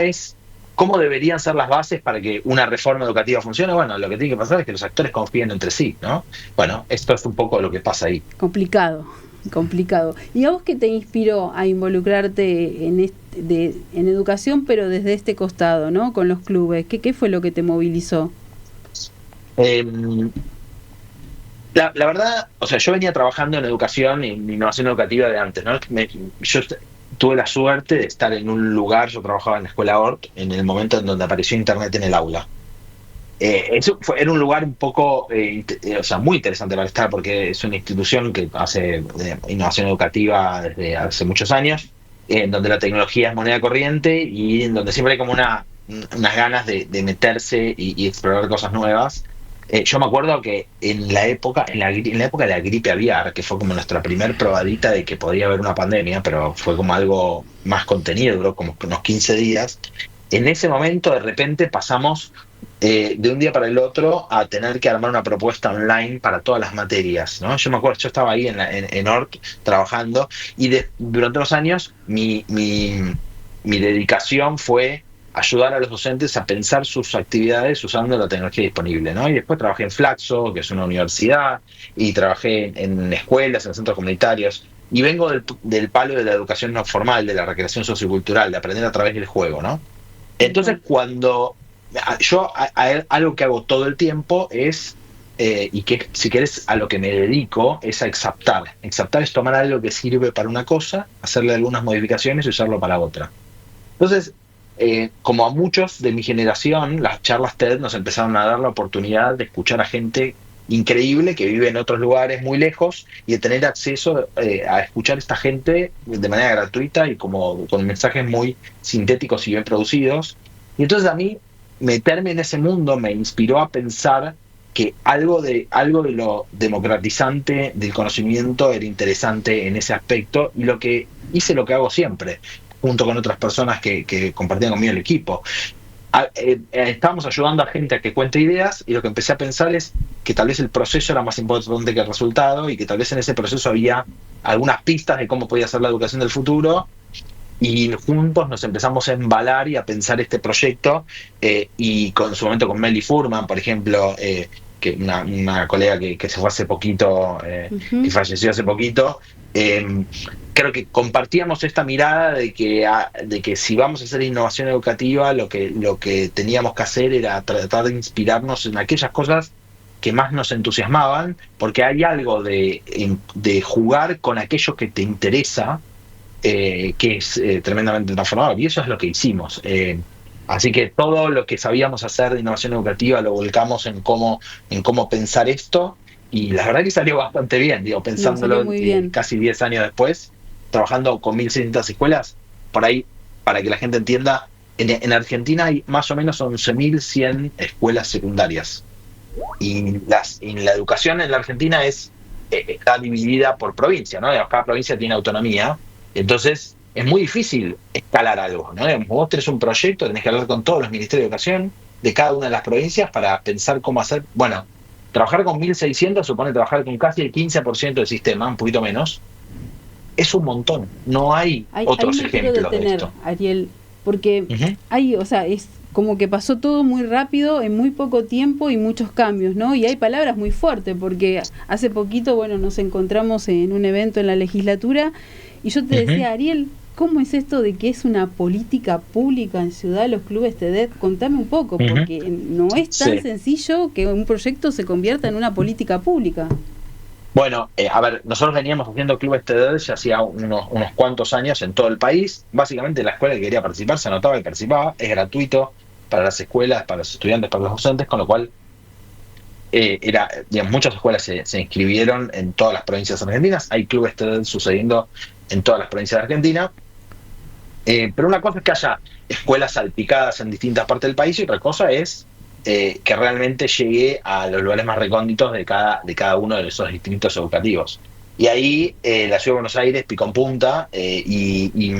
D: deberían ser las bases para que una reforma educativa funcione, bueno, lo que tiene que pasar es que los actores confíen entre sí, ¿no? Bueno, esto es un poco lo que pasa ahí.
B: Complicado. ¿Y a vos qué te inspiró a involucrarte en educación, pero desde este costado, ¿no? Con los clubes. ¿Qué fue lo que te movilizó?
D: La verdad, o sea, yo venía trabajando en educación y en innovación educativa de antes, ¿no? Yo tuve la suerte de estar en un lugar, yo trabajaba en la escuela ORT, en el momento en donde apareció Internet en el aula. Era un lugar un poco, o sea, muy interesante para estar, porque es una institución que hace innovación educativa desde hace muchos años, en donde la tecnología es moneda corriente y en donde siempre hay como unas ganas de meterse y explorar cosas nuevas. Yo me acuerdo que en la época de la gripe aviar, que fue como nuestra primer probadita de que podía haber una pandemia, pero fue como algo más contenido, duró como unos 15 días. En ese momento, de repente, pasamos de un día para el otro a tener que armar una propuesta online para todas las materias, ¿no? Yo me acuerdo, yo estaba ahí en ORT trabajando y durante unos años mi dedicación fue ayudar a los docentes a pensar sus actividades usando la tecnología disponible, ¿no? Y después trabajé en Flaxo, que es una universidad, y trabajé en escuelas, en centros comunitarios, y vengo del palo de la educación no formal, de la recreación sociocultural, de aprender a través del juego, ¿no? Entonces, cuando yo algo que hago todo el tiempo es, y que si querés a lo que me dedico, es a exaptar. Exaptar es tomar algo que sirve para una cosa, hacerle algunas modificaciones y usarlo para otra. Entonces, como a muchos de mi generación, las charlas TED nos empezaron a dar la oportunidad de escuchar a gente increíble que vive en otros lugares muy lejos y de tener acceso a escuchar a esta gente de manera gratuita y como con mensajes muy sintéticos y bien producidos. Y entonces a mí meterme en ese mundo me inspiró a pensar que algo de lo democratizante del conocimiento era interesante en ese aspecto, y lo que hago siempre, junto con otras personas que compartían conmigo el equipo. Estábamos ayudando a gente a que cuente ideas, y lo que empecé a pensar es que tal vez el proceso era más importante que el resultado, y que tal vez en ese proceso había algunas pistas de cómo podía ser la educación del futuro, y juntos nos empezamos a embalar y a pensar este proyecto, y con su momento con Meli Furman, por ejemplo, que una colega que se fue hace poquito, que falleció hace poquito. Creo que compartíamos esta mirada de que si vamos a hacer innovación educativa, lo que teníamos que hacer era tratar de inspirarnos en aquellas cosas que más nos entusiasmaban, porque hay algo de jugar con aquello que te interesa, que es tremendamente transformador, y eso es lo que hicimos. Así que todo lo que sabíamos hacer de innovación educativa lo volcamos en cómo pensar esto, y la verdad que salió bastante bien, digo, pensándolo
B: muy bien.
D: Casi 10 años después, trabajando con 1.600 escuelas, por ahí, para que la gente entienda, en Argentina hay más o menos 11.100 escuelas secundarias. Y la educación en la Argentina está dividida por provincia, ¿no? Cada provincia tiene autonomía, entonces es muy difícil escalar algo, ¿no? Vos tenés un proyecto, tenés que hablar con todos los ministerios de educación de cada una de las provincias para pensar cómo hacer. Bueno, trabajar con 1.600 supone trabajar con casi el 15% del sistema, un poquito menos. Es un montón. No hay otros ejemplos de esto.
B: Ariel, porque hay, o sea, es como que pasó todo muy rápido, en muy poco tiempo y muchos cambios, ¿no? Y hay palabras muy fuertes, porque hace poquito, bueno, nos encontramos en un evento en la legislatura y yo te decía, Ariel, ¿cómo es esto de que es una política pública en Ciudad los clubes TEDx? Contame un poco, porque no es tan sencillo que un proyecto se convierta en una política pública.
D: Bueno, a ver, nosotros veníamos haciendo clubes TEDx ya hacía unos cuantos años en todo el país. Básicamente la escuela que quería participar se anotaba y participaba. Es gratuito para las escuelas, para los estudiantes, para los docentes, con lo cual digamos, muchas escuelas se inscribieron en todas las provincias argentinas. Hay clubes TEDx sucediendo en todas las provincias de Argentina. Pero una cosa es que haya escuelas salpicadas en distintas partes del país y otra cosa es que realmente llegue a los lugares más recónditos de cada uno de esos distritos educativos. Y ahí la Ciudad de Buenos Aires picó en punta y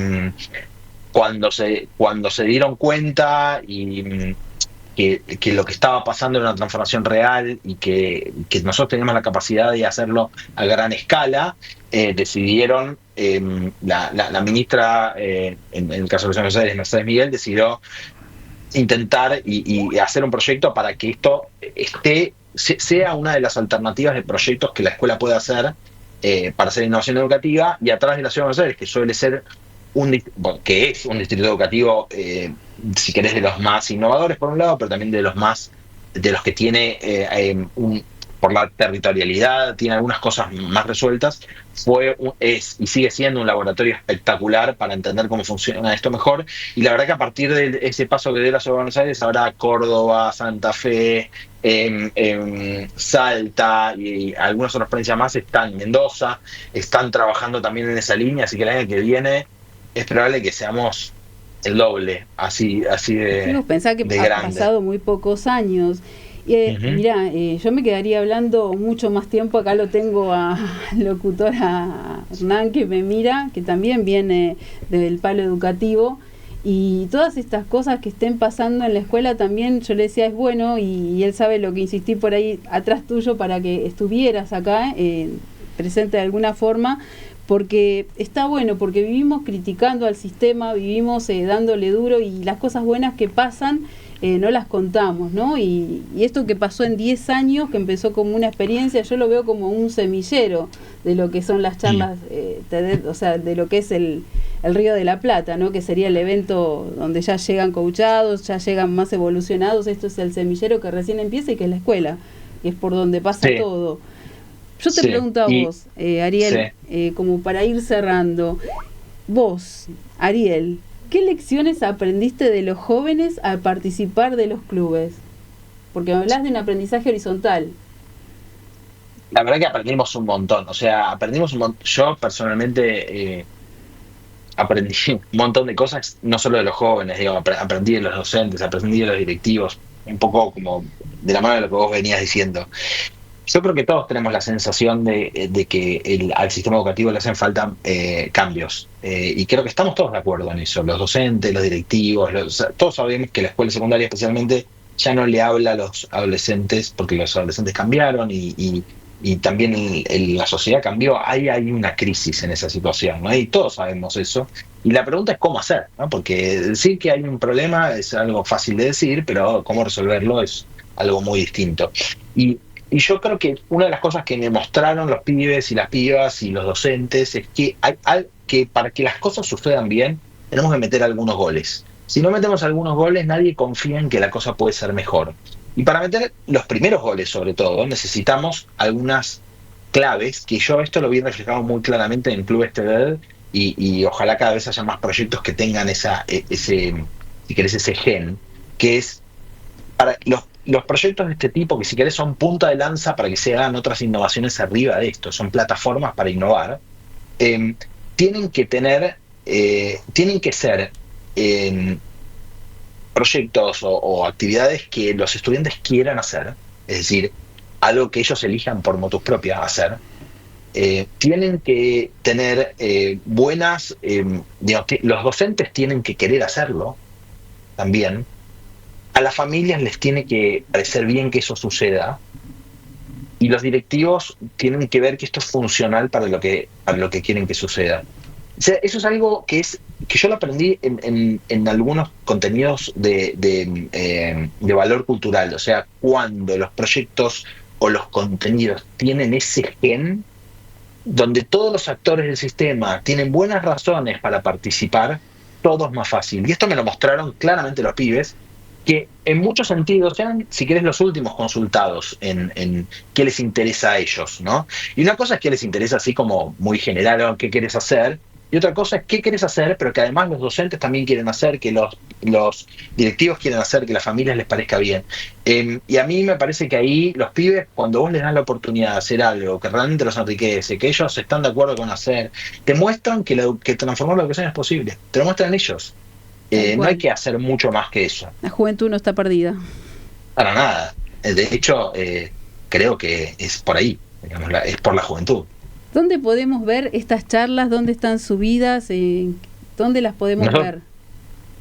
D: cuando se dieron cuenta y que lo que estaba pasando era una transformación real y que nosotros teníamos la capacidad de hacerlo a gran escala, decidieron, la ministra, en el caso de Buenos Aires, Mercedes Miguel, decidió intentar y hacer un proyecto para que esto sea una de las alternativas de proyectos que la escuela puede hacer para hacer innovación educativa, y atrás de la Ciudad de Buenos Aires, que suele ser que es un distrito educativo, si querés, de los más innovadores por un lado, pero también de los que tiene por la territorialidad, tiene algunas cosas más resueltas, es y sigue siendo un laboratorio espectacular para entender cómo funciona esto mejor. Y la verdad que a partir de ese paso que dio la Ciudad de Buenos Aires, ahora Córdoba, Santa Fe, Salta y algunas otras provincias más, Mendoza, están trabajando también en esa línea, así que el año que viene es probable que seamos el doble, así de
B: pensá que
D: de
B: ha
D: grande.
B: Pasado muy pocos años. Mirá, yo me quedaría hablando mucho más tiempo. Acá lo tengo a locutora Hernán, que me mira, que también viene del palo educativo, y todas estas cosas que estén pasando en la escuela también yo le decía es bueno, y él sabe lo que insistí por ahí atrás tuyo para que estuvieras acá presente de alguna forma, porque está bueno, porque vivimos criticando al sistema, vivimos dándole duro, y las cosas buenas que pasan no las contamos, ¿no? Y esto que pasó en 10 años, que empezó como una experiencia, yo lo veo como un semillero de lo que son las charlas, o sea, de lo que es el Río de la Plata, ¿no? Que sería el evento donde ya llegan coachados, ya llegan más evolucionados. Esto es el semillero que recién empieza y que es la escuela, y es por donde pasa todo. Yo te pregunto a vos, Ariel, como para ir cerrando, vos, Ariel, ¿qué lecciones aprendiste de los jóvenes al participar de los clubes? Porque me hablas de un aprendizaje horizontal.
D: La verdad que aprendimos un montón, Yo personalmente aprendí un montón de cosas, no solo de los jóvenes, aprendí de los docentes, aprendí de los directivos, un poco como de la mano de lo que vos venías diciendo. Yo creo que todos tenemos la sensación de que al sistema educativo le hacen falta cambios. Y creo que estamos todos de acuerdo en eso. Los docentes, los directivos, todos sabemos que la escuela secundaria especialmente ya no le habla a los adolescentes, porque los adolescentes cambiaron y también la sociedad cambió. Hay una crisis en esa situación, ¿no? Y todos sabemos eso. Y la pregunta es cómo hacer, ¿no? Porque decir que hay un problema es algo fácil de decir, pero cómo resolverlo es algo muy distinto. Y yo creo que una de las cosas que me mostraron los pibes y las pibas y los docentes es que que para que las cosas sucedan bien tenemos que meter algunos goles. Si no metemos algunos goles, nadie confía en que la cosa puede ser mejor. Y para meter los primeros goles, sobre todo, necesitamos algunas claves, que yo esto lo vi reflejado muy claramente en Clubes TEDx, y ojalá cada vez haya más proyectos que tengan ese gen, que es para los proyectos de este tipo, que si querés son punta de lanza para que se hagan otras innovaciones arriba de esto, son plataformas para innovar, tienen que ser proyectos o actividades que los estudiantes quieran hacer, es decir, algo que ellos elijan por motus propia hacer. Tienen que tener buenas, los docentes tienen que querer hacerlo también. A las familias les tiene que parecer bien que eso suceda, y los directivos tienen que ver que esto es funcional para lo que quieren que suceda. O sea, eso es algo que yo lo aprendí en algunos contenidos de valor cultural. O sea, cuando los proyectos o los contenidos tienen ese gen, donde todos los actores del sistema tienen buenas razones para participar, todo es más fácil. Y esto me lo mostraron claramente los pibes, que en muchos sentidos sean, si querés, los últimos consultados en qué les interesa a ellos, ¿no? Y una cosa es qué les interesa así como muy general, o qué querés hacer, y otra cosa es qué querés hacer, pero que además los docentes también quieren hacer, que los directivos quieren hacer, que a las familias les parezca bien. Y a mí me parece que ahí los pibes, cuando vos les das la oportunidad de hacer algo que realmente los enriquece, que ellos están de acuerdo con hacer, te muestran que transformar la educación es posible, te lo muestran ellos. No hay que hacer mucho más que eso.
B: La juventud no está perdida.
D: Para nada. De hecho, creo que es por ahí, digamos, es por la juventud.
B: ¿Dónde podemos ver estas charlas? ¿Dónde están subidas? ¿Dónde las podemos ver?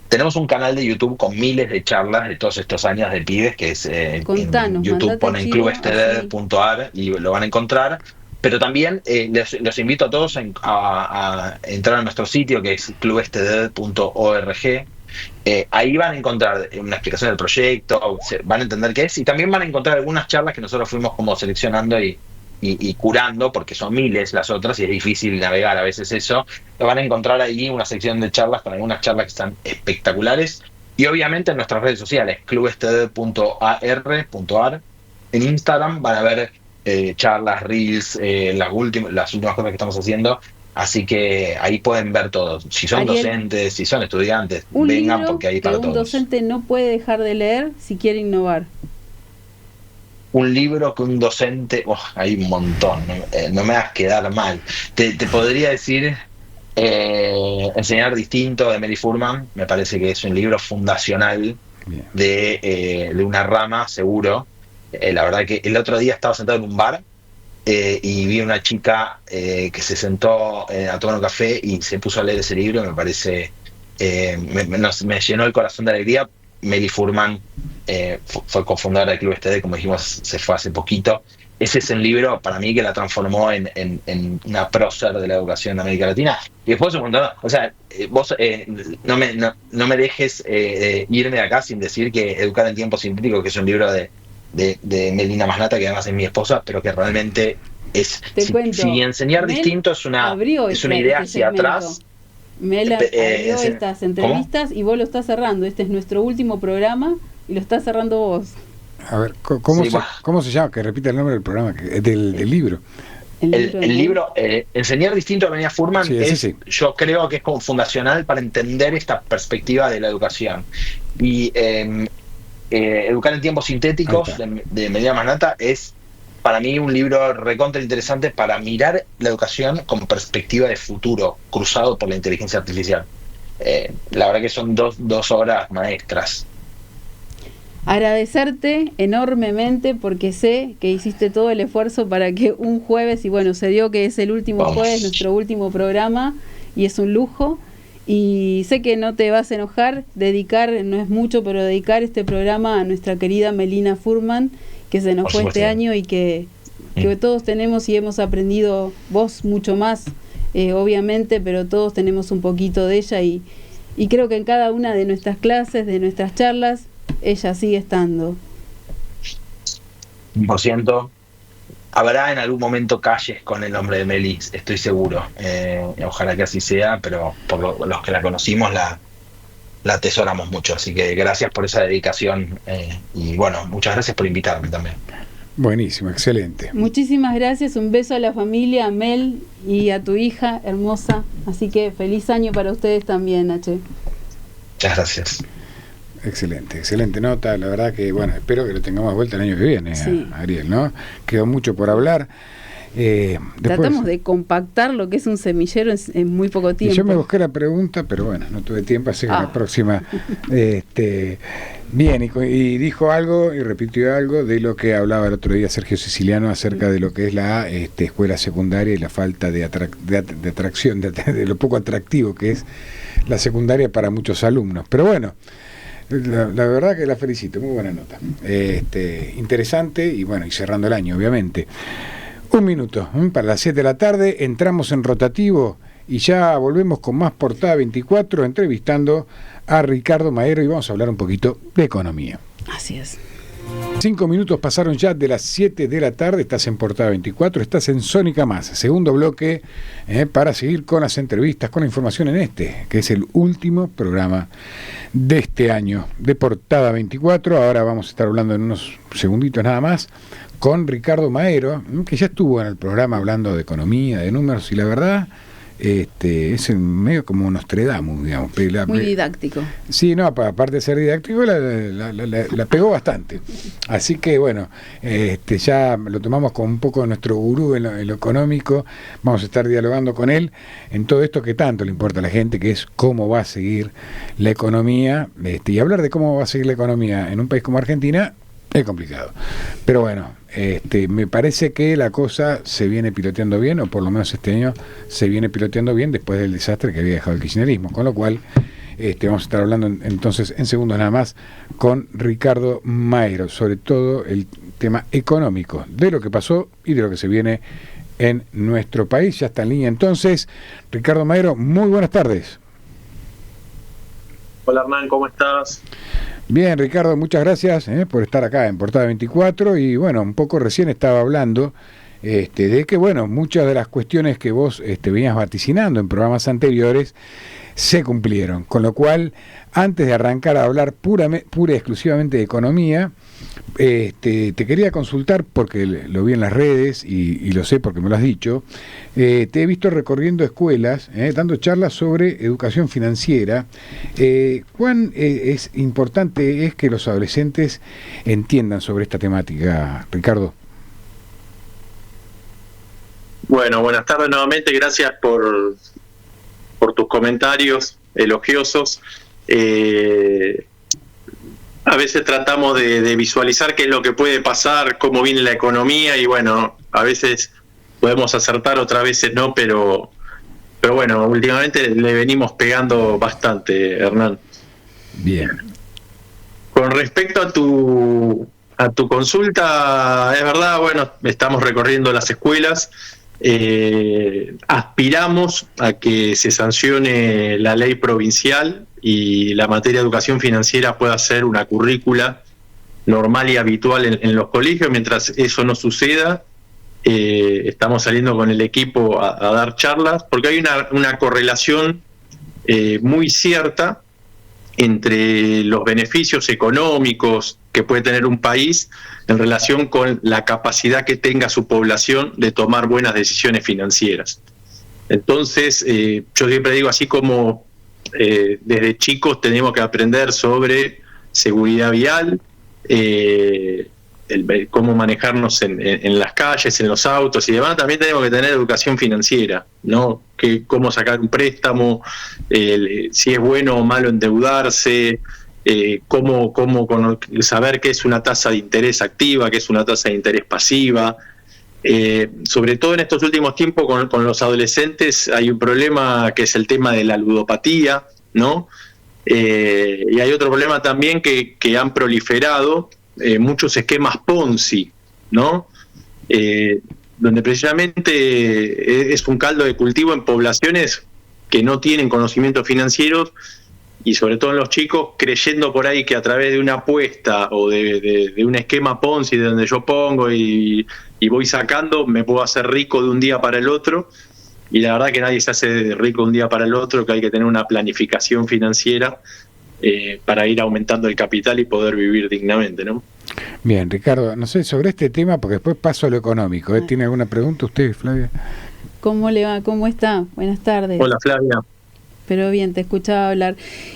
D: Tenemos un canal de YouTube con miles de charlas de todos estos años de pibes, que es
B: Contanos,
D: en YouTube, ponen clubestd.ar y lo van a encontrar. Pero también los invito a todos a entrar a nuestro sitio, que es clubestd.org. Ahí van a encontrar una explicación del proyecto, van a entender qué es, y también van a encontrar algunas charlas que nosotros fuimos como seleccionando y curando, porque son miles las otras y es difícil navegar a veces eso. Lo van a encontrar ahí una sección de charlas con algunas charlas que están espectaculares, y obviamente en nuestras redes sociales, clubestd.ar. En Instagram van a ver charlas, reels, las últimas cosas que estamos haciendo, así que ahí pueden ver todo. Si son
B: Ariel,
D: docentes, si son estudiantes, vengan, porque ahí para todos.
B: Un docente no puede dejar de leer si quiere innovar.
D: Un libro que un docente, hay un montón, no me hagas quedar mal. Te podría decir Enseñar Distinto, de Meli Furman. Me parece que es un libro fundacional de una rama, seguro. La verdad que el otro día estaba sentado en un bar y vi una chica que se sentó a tomar un café y se puso a leer ese libro. Me parece, me llenó el corazón de alegría. Meli Furman fue cofundadora del Club STD, como dijimos, se fue hace poquito. Ese es el libro para mí que la transformó en una prócer de la educación en América Latina. Y después un montón, o sea, vos no me dejes irme de acá sin decir que Educar en Tiempo Sintético, que es un libro de Melina Masnata, que además es mi esposa, pero que realmente es, si Enseñar Distinto es una idea hacia atrás.
B: Mel abrió estas entrevistas. ¿Cómo? Y vos lo estás cerrando. Este es nuestro último programa y lo estás cerrando vos.
A: A ver, ¿cómo se llama? Que repita el nombre del programa, del libro.
D: El libro Enseñar Distinto de Melina Furman yo creo que es como fundacional para entender esta perspectiva de la educación. Y Educar en Tiempos Sintéticos de Melina Masnata es para mí un libro recontra interesante para mirar la educación con perspectiva de futuro, cruzado por la inteligencia artificial. La verdad que son dos obras maestras.
B: Agradecerte enormemente, porque sé que hiciste todo el esfuerzo para que un jueves, y bueno, se dio que es el último jueves, nuestro último programa, y es un lujo. Y sé que no te vas a enojar, no es mucho, pero dedicar este programa a nuestra querida Melina Furman, que se nos fue este año y que todos tenemos y hemos aprendido, vos mucho más, obviamente, pero todos tenemos un poquito de ella, y creo que en cada una de nuestras clases, de nuestras charlas, ella sigue estando.
D: 100%. Habrá en algún momento calles con el nombre de Meli, estoy seguro. Ojalá que así sea, pero por los que la conocimos la atesoramos mucho. Así que gracias por esa dedicación y bueno, muchas gracias por invitarme también.
A: Buenísimo, excelente.
B: Muchísimas gracias, un beso a la familia, a Mel y a tu hija hermosa. Así que feliz año para ustedes también, H.
D: Muchas gracias.
A: excelente nota. La verdad que, bueno, espero que lo tengamos de vuelta el año que viene,
B: sí.
A: Ariel, ¿no? Quedó mucho por hablar.
B: Tratamos de compactar lo que es un semillero en muy poco tiempo.
A: Yo me busqué la pregunta, pero bueno, no tuve tiempo, así que la próxima. Bien, y dijo algo y repitió algo de lo que hablaba el otro día Sergio Siciliano acerca de lo que es la escuela secundaria y la falta de atracción, de lo poco atractivo que es la secundaria para muchos alumnos. Pero bueno, la verdad que la felicito, muy buena nota. Interesante y bueno, y cerrando el año, obviamente. Un minuto, para las 7 de la tarde, entramos en rotativo y ya volvemos con más Portada 24, entrevistando a Ricardo Maero y vamos a hablar un poquito de economía.
B: Así es.
A: 5 minutos pasaron ya de las 7 de la tarde, estás en Portada 24, estás en Sónica Más, segundo bloque, para seguir con las entrevistas, con la información en que es el último programa de este año de Portada 24. Ahora vamos a estar hablando en unos segunditos nada más con Ricardo Maero, que ya estuvo en el programa hablando de economía, de números, y la verdad es medio como Nostradamus, digamos.
B: Muy didáctico.
A: Sí, no, aparte de ser didáctico, la pegó bastante. Así que bueno, ya lo tomamos como un poco nuestro gurú en lo económico. Vamos a estar dialogando con él en todo esto que tanto le importa a la gente, que es cómo va a seguir la economía. Y hablar de cómo va a seguir la economía en un país como Argentina es complicado. Pero bueno, me parece que la cosa se viene piloteando bien, o por lo menos este año se viene piloteando bien después del desastre que había dejado el kirchnerismo, con lo cual vamos a estar hablando entonces en segundos nada más con Ricardo Maero sobre todo el tema económico, de lo que pasó y de lo que se viene en nuestro país. Ya está en línea entonces Ricardo Maero, muy buenas tardes.
E: Hola Hernán, ¿cómo estás?
A: Bien, Ricardo, muchas gracias por estar acá en Portada 24 y bueno, un poco recién estaba hablando de que bueno, muchas de las cuestiones que vos venías vaticinando en programas anteriores se cumplieron, con lo cual antes de arrancar a hablar pura y exclusivamente de economía, te quería consultar porque lo vi en las redes y lo sé porque me lo has dicho. Te he visto recorriendo escuelas, dando charlas sobre educación financiera. ¿Cuán es importante es que los adolescentes entiendan sobre esta temática, Ricardo?
E: Bueno, buenas tardes nuevamente, gracias por tus comentarios elogiosos. A veces tratamos de visualizar qué es lo que puede pasar, cómo viene la economía y bueno, a veces podemos acertar, otras veces no, pero bueno, últimamente le venimos pegando bastante, Hernán.
A: Bien.
E: Con respecto a tu consulta, es verdad, bueno, estamos recorriendo las escuelas, aspiramos a que se sancione la ley provincial y la materia de educación financiera pueda ser una currícula normal y habitual en los colegios. Mientras eso no suceda, estamos saliendo con el equipo a dar charlas, porque hay una correlación muy cierta entre los beneficios económicos que puede tener un país en relación con la capacidad que tenga su población de tomar buenas decisiones financieras. Entonces, yo siempre digo, así como desde chicos tenemos que aprender sobre seguridad vial, cómo manejarnos en las calles, en los autos y demás, también tenemos que tener educación financiera, ¿no? Cómo sacar un préstamo, si es bueno o malo endeudarse, cómo saber qué es una tasa de interés activa, qué es una tasa de interés pasiva. Sobre todo en estos últimos tiempos con los adolescentes hay un problema que es el tema de la ludopatía, ¿no? Y hay otro problema también que han proliferado muchos esquemas Ponzi, ¿no? Donde precisamente es un caldo de cultivo en poblaciones que no tienen conocimientos financieros y sobre todo en los chicos, creyendo por ahí que a través de una apuesta o de un esquema Ponzi de donde yo pongo y voy sacando, me puedo hacer rico de un día para el otro. Y la verdad que nadie se hace rico de un día para el otro, que hay que tener una planificación financiera para ir aumentando el capital y poder vivir dignamente, ¿no?
A: Bien, Ricardo, no sé, sobre este tema, porque después paso a lo económico. ¿Tiene alguna pregunta usted, Flavia?
B: ¿Cómo le va? ¿Cómo está? Buenas tardes.
E: Hola, Flavia.
B: Pero bien, te escuchaba hablar.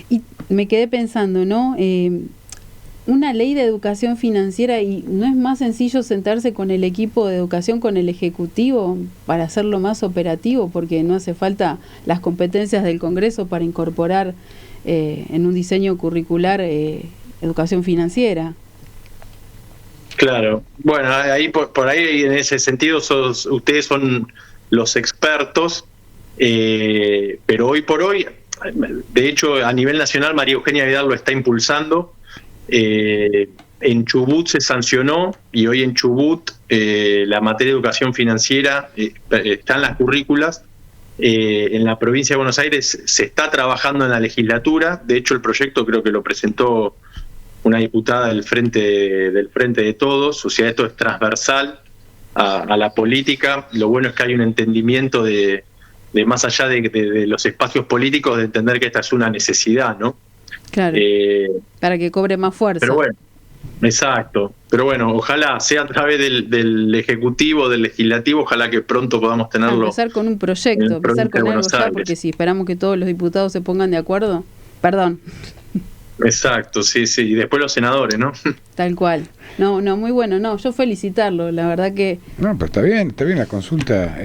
B: Y me quedé pensando, ¿no? Una ley de educación financiera, y ¿no es más sencillo sentarse con el equipo de educación, con el ejecutivo, para hacerlo más operativo? Porque no hace falta las competencias del Congreso para incorporar en un diseño curricular educación financiera.
E: Claro, bueno, ahí por ahí en ese sentido ustedes son los expertos, pero hoy por hoy, de hecho a nivel nacional María Eugenia Vidal lo está impulsando. En Chubut se sancionó y hoy en Chubut la materia de educación financiera está en las currículas. En la provincia de Buenos Aires se está trabajando en la legislatura. De hecho, el proyecto creo que lo presentó una diputada del Frente de Todos. O sea, esto es transversal a la política. Lo bueno es que hay un entendimiento de más allá de los espacios políticos, de entender que esta es una necesidad, ¿no?
B: Claro, para que cobre más fuerza.
E: Pero bueno, exacto. Pero bueno, ojalá sea a través del Ejecutivo, del Legislativo, ojalá que pronto podamos tenerlo.
B: Empezar con un proyecto, empezar con algo ya, porque si esperamos que todos los diputados se pongan de acuerdo, perdón.
E: Exacto, sí, y después los senadores, ¿no?
B: Tal cual. No, muy bueno, yo felicitarlo, la verdad que...
A: No, pero está bien la consulta,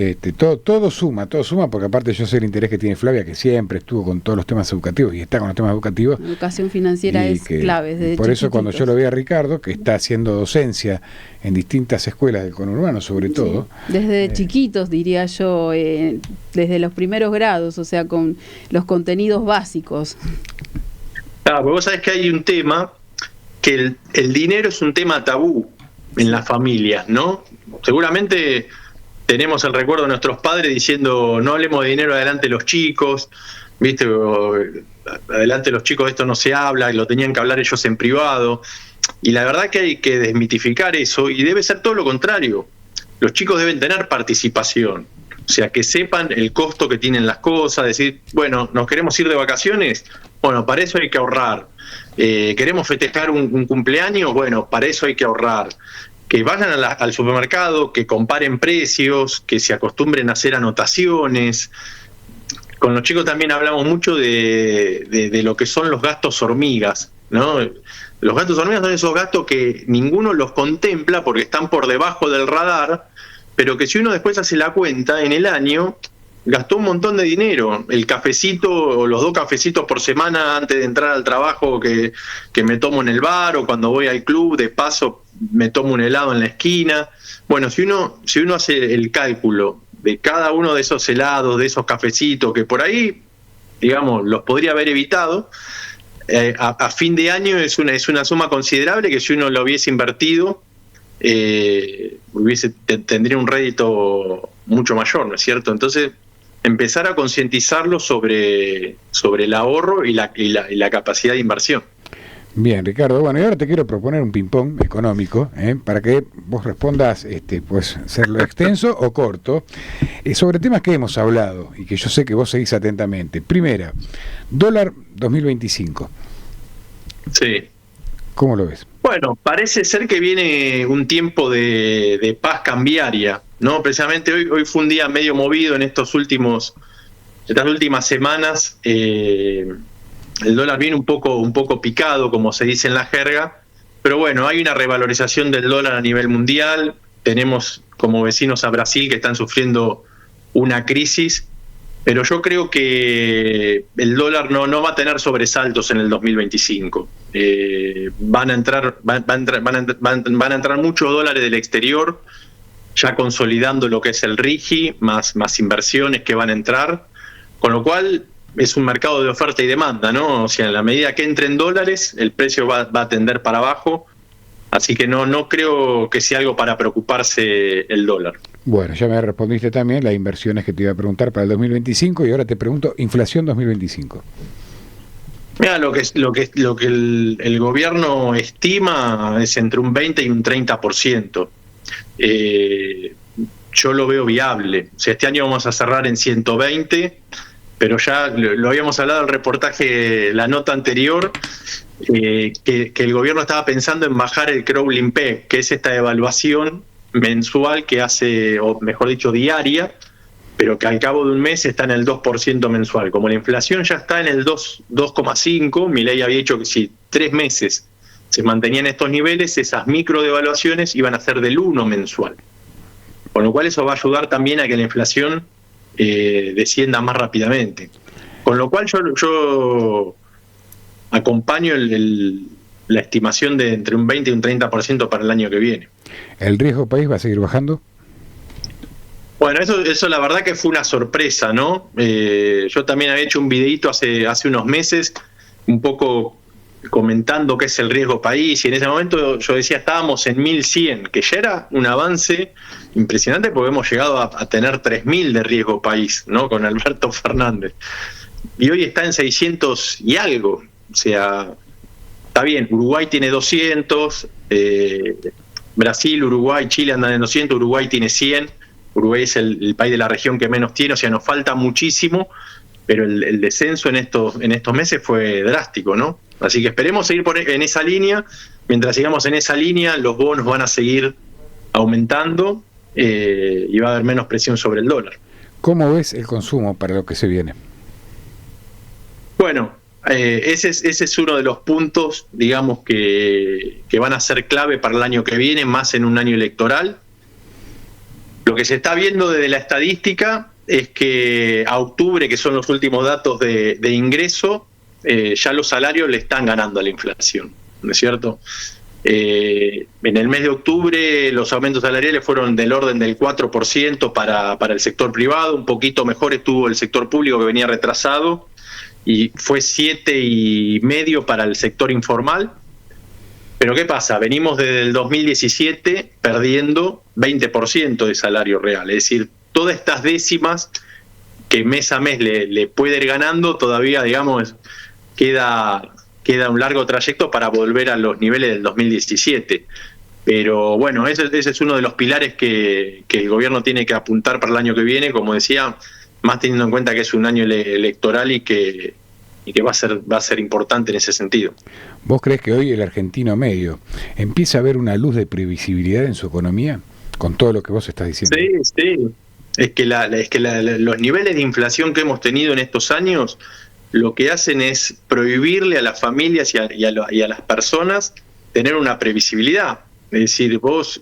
A: todo suma, porque aparte yo sé el interés que tiene Flavia, que siempre estuvo con todos los temas educativos y está con los temas educativos.
B: Educación financiera es clave. Desde
A: por eso cuando yo lo vi a Ricardo, que está haciendo docencia en distintas escuelas del conurbano, sobre todo.
B: Desde chiquitos, diría yo, desde los primeros grados, o sea, con los contenidos básicos.
E: Claro, porque vos sabés que hay un tema, que el dinero es un tema tabú en las familias, ¿no? Seguramente tenemos el recuerdo de nuestros padres diciendo no hablemos de dinero adelante los chicos, ¿viste? O, adelante los chicos de esto no se habla, lo tenían que hablar ellos en privado. Y la verdad que hay que desmitificar eso, y debe ser todo lo contrario. Los chicos deben tener participación, o sea, que sepan el costo que tienen las cosas, decir, bueno, nos queremos ir de vacaciones, bueno, para eso hay que ahorrar. Queremos festejar un cumpleaños, bueno, para eso hay que ahorrar. Que vayan al supermercado, que comparen precios, que se acostumbren a hacer anotaciones. Con los chicos también hablamos mucho de lo que son los gastos hormigas, ¿no? Los gastos hormigas son esos gastos que ninguno los contempla porque están por debajo del radar, pero que si uno después hace la cuenta en el año, gastó un montón de dinero. El cafecito o los 2 cafecitos por semana antes de entrar al trabajo que me tomo en el bar, o cuando voy al club, de paso me tomo un helado en la esquina. Bueno, si uno hace el cálculo de cada uno de esos helados, de esos cafecitos, que por ahí, digamos, los podría haber evitado, a fin de año es una suma considerable que si uno lo hubiese invertido, tendría un rédito mucho mayor, ¿no es cierto? Entonces, empezar a concientizarlo sobre el ahorro y la capacidad de inversión.
A: Bien, Ricardo, bueno, y ahora te quiero proponer un ping-pong económico, para que vos respondas, pues, serlo extenso o corto, sobre temas que hemos hablado y que yo sé que vos seguís atentamente. Primera, dólar 2025.
E: Sí.
A: ¿Cómo lo ves?
E: Bueno, parece ser que viene un tiempo de paz cambiaria, ¿no? Precisamente hoy fue un día medio movido en estas últimas semanas. El dólar viene un poco picado, como se dice en la jerga, pero bueno, hay una revalorización del dólar a nivel mundial. Tenemos como vecinos a Brasil, que están sufriendo una crisis, pero yo creo que el dólar no va a tener sobresaltos en el 2025. Van a entrar muchos dólares del exterior, ya consolidando lo que es el RIGI, más inversiones que van a entrar, con lo cual es un mercado de oferta y demanda, ¿no? O sea, en la medida que entren dólares, el precio va a tender para abajo, así que no creo que sea algo para preocuparse el dólar.
A: Bueno, ya me respondiste también las inversiones que te iba a preguntar para el 2025, y ahora te pregunto, inflación 2025.
E: Mira, lo que el gobierno estima es entre un 20 y un 30%. Yo lo veo viable. O sea, este año vamos a cerrar en 120, pero ya lo habíamos hablado en el reportaje, la nota anterior, que el gobierno estaba pensando en bajar el crawling peg, que es esta evaluación mensual que hace, o mejor dicho, diaria, pero que al cabo de un mes está en el 2% mensual. Como la inflación ya está en el 2,5, Milei había dicho que si 3 meses se mantenían estos niveles, esas micro devaluaciones iban a ser del 1 mensual. Con lo cual eso va a ayudar también a que la inflación descienda más rápidamente. Con lo cual yo acompaño la estimación de entre un 20 y un 30% para el año que viene.
A: ¿El riesgo país va a seguir bajando?
E: Bueno, eso la verdad que fue una sorpresa, ¿no? Yo también había hecho un videíto hace unos meses, un poco comentando qué es el riesgo país, y en ese momento yo decía, estábamos en 1100, que ya era un avance impresionante porque hemos llegado a tener 3000 de riesgo país, ¿no? Con Alberto Fernández. Y hoy está en 600 y algo. O sea, está bien, Uruguay tiene 200, Brasil, Uruguay, Chile andan en 200, Uruguay tiene 100. Uruguay es el país de la región que menos tiene, o sea, nos falta muchísimo, pero el descenso en estos meses fue drástico, ¿no? Así que esperemos seguir en esa línea. Mientras sigamos en esa línea, los bonos van a seguir aumentando y va a haber menos presión sobre el dólar.
A: ¿Cómo ves el consumo para lo que se viene?
E: Bueno, ese es uno de los puntos, digamos, que van a ser clave para el año que viene, más en un año electoral. Lo que se está viendo desde la estadística es que a octubre, que son los últimos datos de ingreso, ya los salarios le están ganando a la inflación, ¿no es cierto? En el mes de octubre los aumentos salariales fueron del orden del 4% para el sector privado, un poquito mejor estuvo el sector público que venía retrasado, y fue 7,5% para el sector informal. Pero ¿qué pasa? Venimos desde el 2017 perdiendo 20% de salario real, es decir, todas estas décimas que mes a mes le puede ir ganando, todavía, digamos, queda un largo trayecto para volver a los niveles del 2017. Pero bueno, ese es uno de los pilares que el gobierno tiene que apuntar para el año que viene, como decía, más teniendo en cuenta que es un año electoral y que va a ser importante en ese sentido.
A: ¿Vos crees que hoy el argentino medio empieza a ver una luz de previsibilidad en su economía con todo lo que vos estás diciendo?
E: Sí. Es que los niveles de inflación que hemos tenido en estos años lo que hacen es prohibirle a las familias y a las personas tener una previsibilidad. Es decir, vos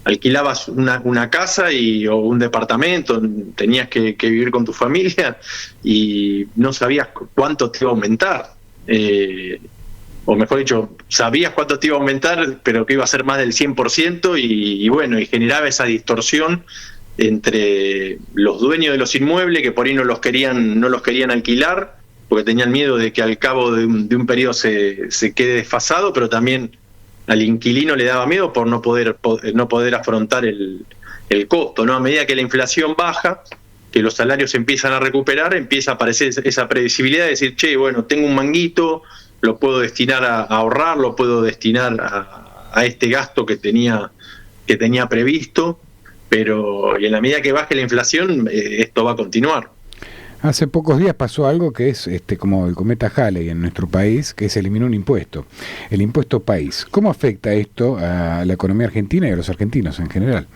E: alquilabas una casa o un departamento, tenías que vivir con tu familia y no sabías cuánto te iba a aumentar. O mejor dicho, sabías cuánto te iba a aumentar, pero que iba a ser más del 100%, y bueno, y generaba esa distorsión entre los dueños de los inmuebles, que por ahí no los querían alquilar, porque tenían miedo de que al cabo de un periodo se quede desfasado, pero también al inquilino le daba miedo por no poder afrontar el costo, ¿no? A medida que la inflación baja, que los salarios empiezan a recuperar, empieza a aparecer esa previsibilidad de decir, che, bueno, tengo un manguito, lo puedo destinar a ahorrar, lo puedo destinar a este gasto que tenía previsto, pero y en la medida que baje la inflación, esto va a continuar.
A: Hace pocos días pasó algo que es como el cometa Halley en nuestro país, que se eliminó un impuesto, el impuesto país. ¿Cómo afecta esto a la economía argentina y a los argentinos en general?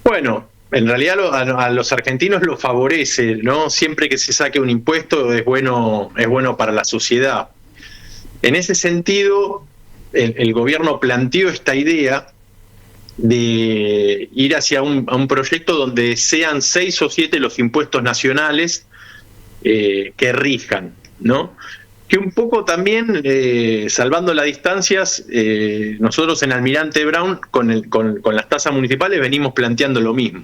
E: Bueno, en realidad a los argentinos los favorece, ¿no? Siempre que se saque un impuesto es bueno para la sociedad. En ese sentido, el gobierno planteó esta idea de ir hacia un proyecto donde sean 6 o 7 los impuestos nacionales que rijan, ¿no? Que un poco también, salvando las distancias, nosotros en Almirante Brown con las tasas municipales venimos planteando lo mismo.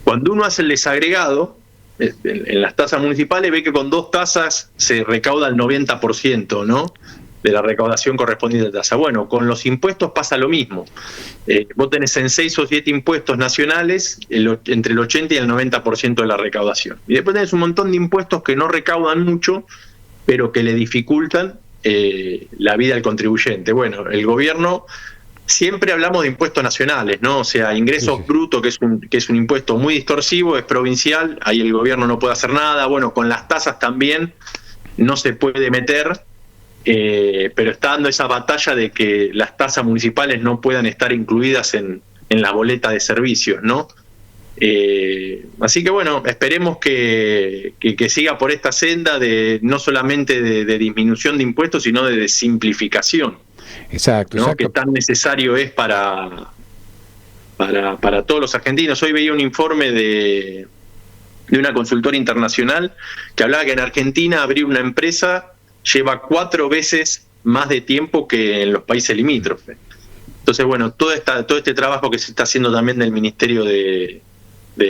E: Cuando uno hace el desagregado en las tasas municipales, ve que con 2 tasas se recauda el 90%, ¿no?, de la recaudación correspondiente a tasa. Bueno, con los impuestos pasa lo mismo. Vos tenés en 6 o 7 impuestos nacionales entre el 80 y el 90% de la recaudación. Y después tenés un montón de impuestos que no recaudan mucho, pero que le dificultan la vida al contribuyente. Bueno, el gobierno, siempre hablamos de impuestos nacionales, ¿no? O sea, ingresos brutos, que es un impuesto muy distorsivo, es provincial, ahí el gobierno no puede hacer nada. Bueno, con las tasas también no se puede meter, pero está dando esa batalla de que las tasas municipales no puedan estar incluidas en la boleta de servicios, ¿no? Así que bueno, esperemos que siga por esta senda de no solamente de disminución de impuestos, sino de simplificación.
A: Exacto,
E: ¿no?
A: exacto.
E: Que tan necesario es para todos los argentinos. Hoy veía un informe de una consultora internacional que hablaba que en Argentina abrir una empresa lleva 4 veces más de tiempo que en los países limítrofes. Entonces, bueno, todo este trabajo que se está haciendo también del Ministerio de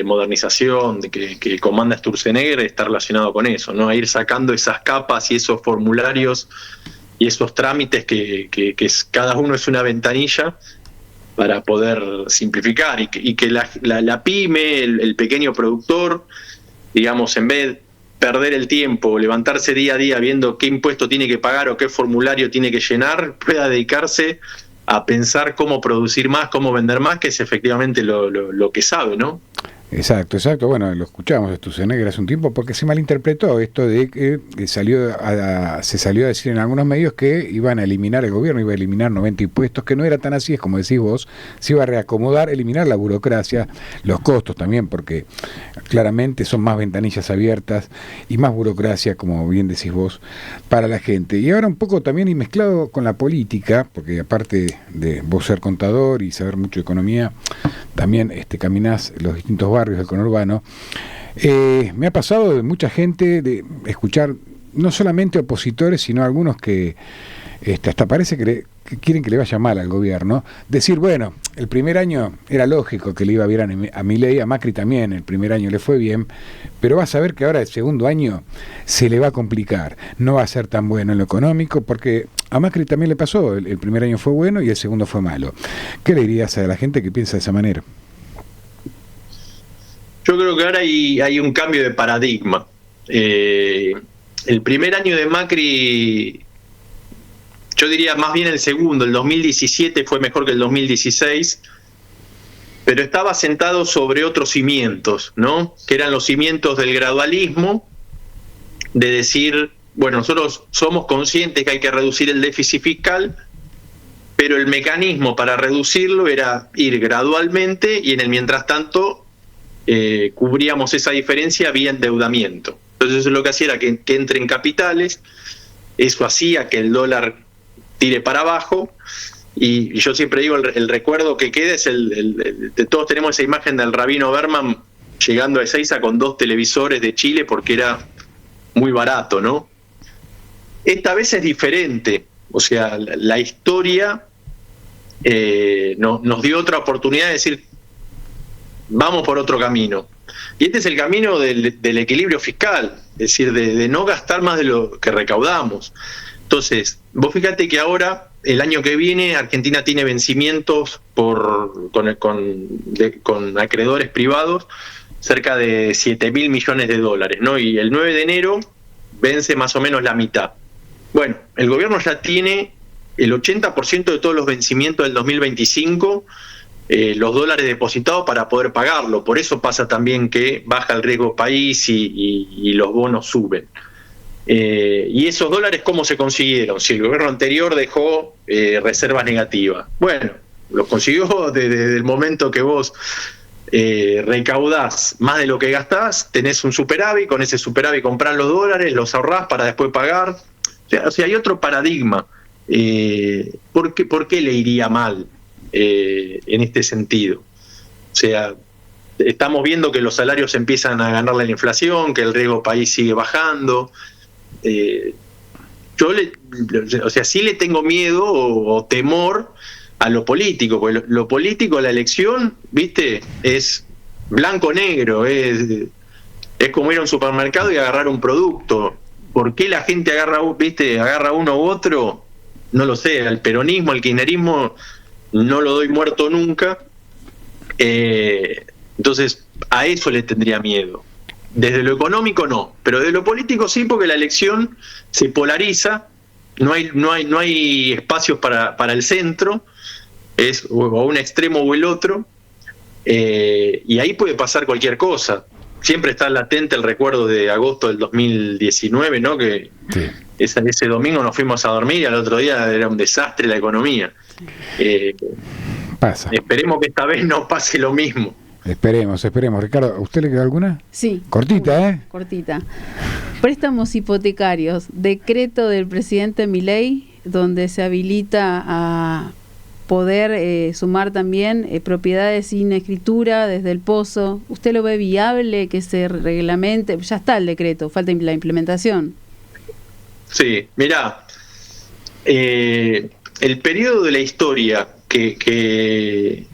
E: Modernización, que comanda Sturzenegger, está relacionado con eso, ¿no? A ir sacando esas capas y esos formularios y esos trámites que cada uno es una ventanilla para poder simplificar y que la pyme, el pequeño productor, digamos, en vez de perder el tiempo, levantarse día a día viendo qué impuesto tiene que pagar o qué formulario tiene que llenar, pueda dedicarse a pensar cómo producir más, cómo vender más, que es efectivamente lo que sabe, ¿no?
A: Exacto. Bueno, lo escuchamos de Sturzenegger hace un tiempo porque se malinterpretó esto de que se salió a decir en algunos medios que iban a eliminar, el gobierno iba a eliminar 90 impuestos, que no era tan así, es como decís vos, se iba a reacomodar, eliminar la burocracia, los costos también, porque claramente son más ventanillas abiertas y más burocracia, como bien decís vos, para la gente. Y ahora un poco también y mezclado con la política, porque aparte de vos ser contador y saber mucho de economía, también caminás los distintos barrios del conurbano. Me ha pasado de mucha gente de escuchar no solamente opositores, sino algunos que hasta parece que quieren que le vaya mal al gobierno, decir, bueno, el primer año era lógico que le iba bien a Milei, a Macri también, el primer año le fue bien, pero vas a ver que ahora el segundo año se le va a complicar, no va a ser tan bueno en lo económico, porque a Macri también le pasó, el primer año fue bueno y el segundo fue malo. ¿Qué le dirías a la gente que piensa de esa manera?
E: Yo creo que ahora hay un cambio de paradigma. El primer año de Macri, yo diría más bien el segundo, el 2017 fue mejor que el 2016, pero estaba sentado sobre otros cimientos, ¿no? Que eran los cimientos del gradualismo, de decir, bueno, nosotros somos conscientes que hay que reducir el déficit fiscal, pero el mecanismo para reducirlo era ir gradualmente y en el mientras tanto cubríamos esa diferencia vía endeudamiento. Entonces eso lo que hacía era que entren capitales, eso hacía que el dólar tire para abajo, y yo siempre digo, el recuerdo que queda es todos tenemos esa imagen del rabino Berman llegando a Ezeiza con 2 televisores de Chile porque era muy barato, ¿no? Esta vez es diferente, o sea, la historia nos dio otra oportunidad de decir, vamos por otro camino. Y este es el camino del equilibrio fiscal, es decir, de no gastar más de lo que recaudamos. Entonces, vos fíjate que ahora, el año que viene, Argentina tiene vencimientos con acreedores privados cerca de 7.000 millones de dólares, ¿no? Y el 9 de enero vence más o menos la mitad. Bueno, el gobierno ya tiene el 80% de todos los vencimientos del 2025, los dólares depositados para poder pagarlo. Por eso pasa también que baja el riesgo país y los bonos suben. Y esos dólares, ¿cómo se consiguieron? Si el gobierno anterior dejó reservas negativas. Bueno, los consiguió desde el momento que vos recaudás más de lo que gastás, tenés un superávit, con ese superávit comprás los dólares, los ahorrás para después pagar. O sea hay otro paradigma. ¿Por qué le iría mal en este sentido? O sea, estamos viendo que los salarios empiezan a ganarle la inflación, que el riesgo país sigue bajando. Sí le tengo miedo o temor a lo político, porque lo político, la elección, viste, es blanco-negro, es como ir a un supermercado y agarrar un producto. ¿Por qué la gente agarra uno u otro? No lo sé. El peronismo, el kirchnerismo, no lo doy muerto nunca. Entonces, a eso le tendría miedo. Desde lo económico no, pero desde lo político sí, porque la elección se polariza, no hay espacios para el centro, es o un extremo o el otro, y ahí puede pasar cualquier cosa. Siempre está latente el recuerdo de agosto del 2019, ¿no? Que sí. Ese domingo nos fuimos a dormir y al otro día era un desastre la economía. Pasa. Esperemos que esta vez no pase lo mismo.
A: Esperemos. Ricardo, ¿a usted le quedó alguna?
B: Sí.
A: Cortita,
B: Cortita. Préstamos hipotecarios. Decreto del presidente Milei, donde se habilita a poder sumar también propiedades sin escritura desde el pozo. ¿Usted lo ve viable que se reglamente? Ya está el decreto, falta la implementación.
E: Sí, mirá, el periodo de la historia que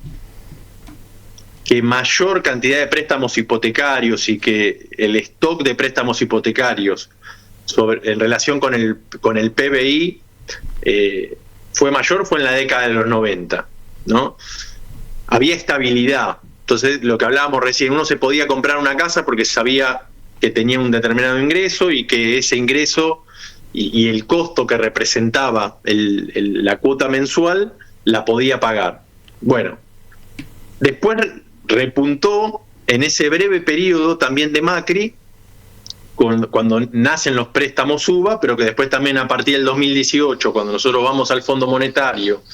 E: mayor cantidad de préstamos hipotecarios y que el stock de préstamos hipotecarios en relación con el PBI fue mayor, fue en la década de los 90, ¿no? Había estabilidad. Entonces, lo que hablábamos recién, uno se podía comprar una casa porque sabía que tenía un determinado ingreso y que ese ingreso y el costo que representaba la cuota mensual la podía pagar. Bueno, después repuntó en ese breve periodo también de Macri, cuando nacen los préstamos UBA, pero que después también a partir del 2018, cuando nosotros vamos al Fondo Monetario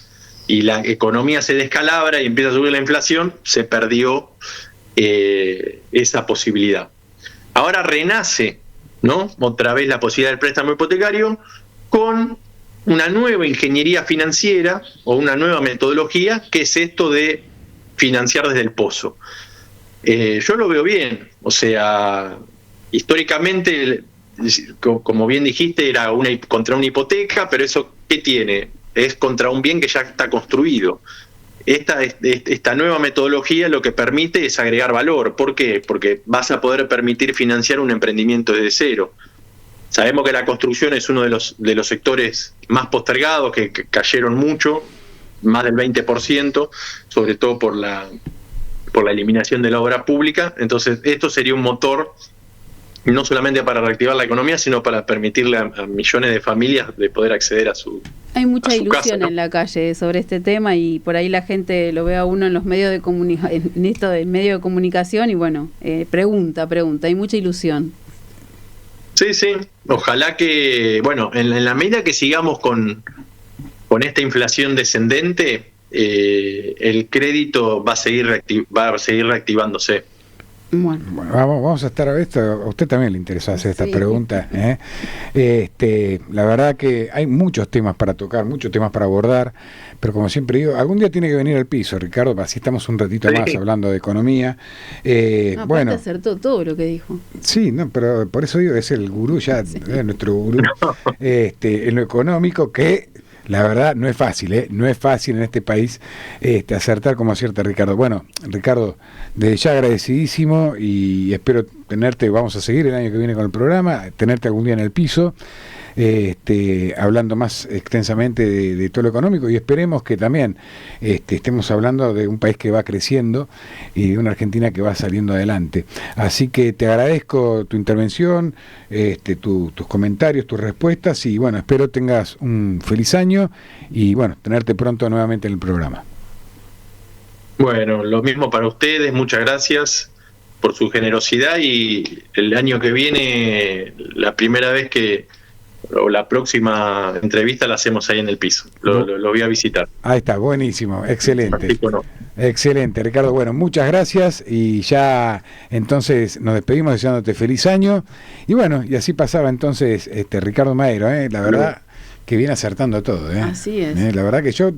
E: y la economía se descalabra y empieza a subir la inflación, se perdió esa posibilidad. Ahora renace, ¿no?, otra vez la posibilidad del préstamo hipotecario con una nueva ingeniería financiera o una nueva metodología, que es esto de financiar desde el pozo. Yo lo veo bien, o sea, históricamente, como bien dijiste, era contra una hipoteca, pero eso, ¿qué tiene? Es contra un bien que ya está construido. Esta nueva metodología lo que permite es agregar valor. ¿Por qué? Porque vas a poder permitir financiar un emprendimiento desde cero. Sabemos que la construcción es uno de los sectores más postergados, que cayeron mucho, más del 20%, sobre todo por la eliminación de la obra pública. Entonces, esto sería un motor no solamente para reactivar la economía, sino para permitirle a millones de familias de poder acceder a su
B: Hay mucha ilusión
E: casa, ¿no?,
B: en la calle sobre este tema, y por ahí la gente lo ve a uno en los medios de medio de comunicación y bueno, pregunta, hay mucha ilusión.
E: Sí, ojalá que, bueno, en la medida que sigamos con esta inflación descendente, el crédito va a seguir reactivándose.
A: Bueno, vamos a estar a esto. A usted también le interesa hacer esta pregunta, ¿eh? La verdad que hay muchos temas para tocar, muchos temas para abordar, pero como siempre digo, algún día tiene que venir al piso, Ricardo, así estamos un ratito más hablando de economía. Bueno,
B: acertó todo lo que dijo.
A: Sí, no, pero por eso digo, es el gurú ya, nuestro gurú, en lo económico, que la verdad no es fácil, no es fácil en este país acertar como acierta Ricardo. Bueno, Ricardo, desde ya agradecidísimo y espero tenerte, vamos a seguir el año que viene con el programa, tenerte algún día en el piso, hablando más extensamente de todo lo económico, y esperemos que también estemos hablando de un país que va creciendo y de una Argentina que va saliendo adelante. Así que te agradezco tu intervención, tus comentarios, tus respuestas, y bueno, espero tengas un feliz año y bueno, tenerte pronto nuevamente en el programa.
E: Bueno, lo mismo para ustedes, muchas gracias por su generosidad, y el año que viene, la primera vez o la próxima entrevista la hacemos ahí en el piso. Lo voy a visitar.
A: Ahí está, buenísimo, excelente.
E: Así que no.
A: Excelente, Ricardo. Bueno, muchas gracias, y ya entonces nos despedimos deseándote feliz año. Y bueno, y así pasaba entonces Ricardo Maero, la verdad que viene acertando todo.
B: Así es.
A: La verdad que yo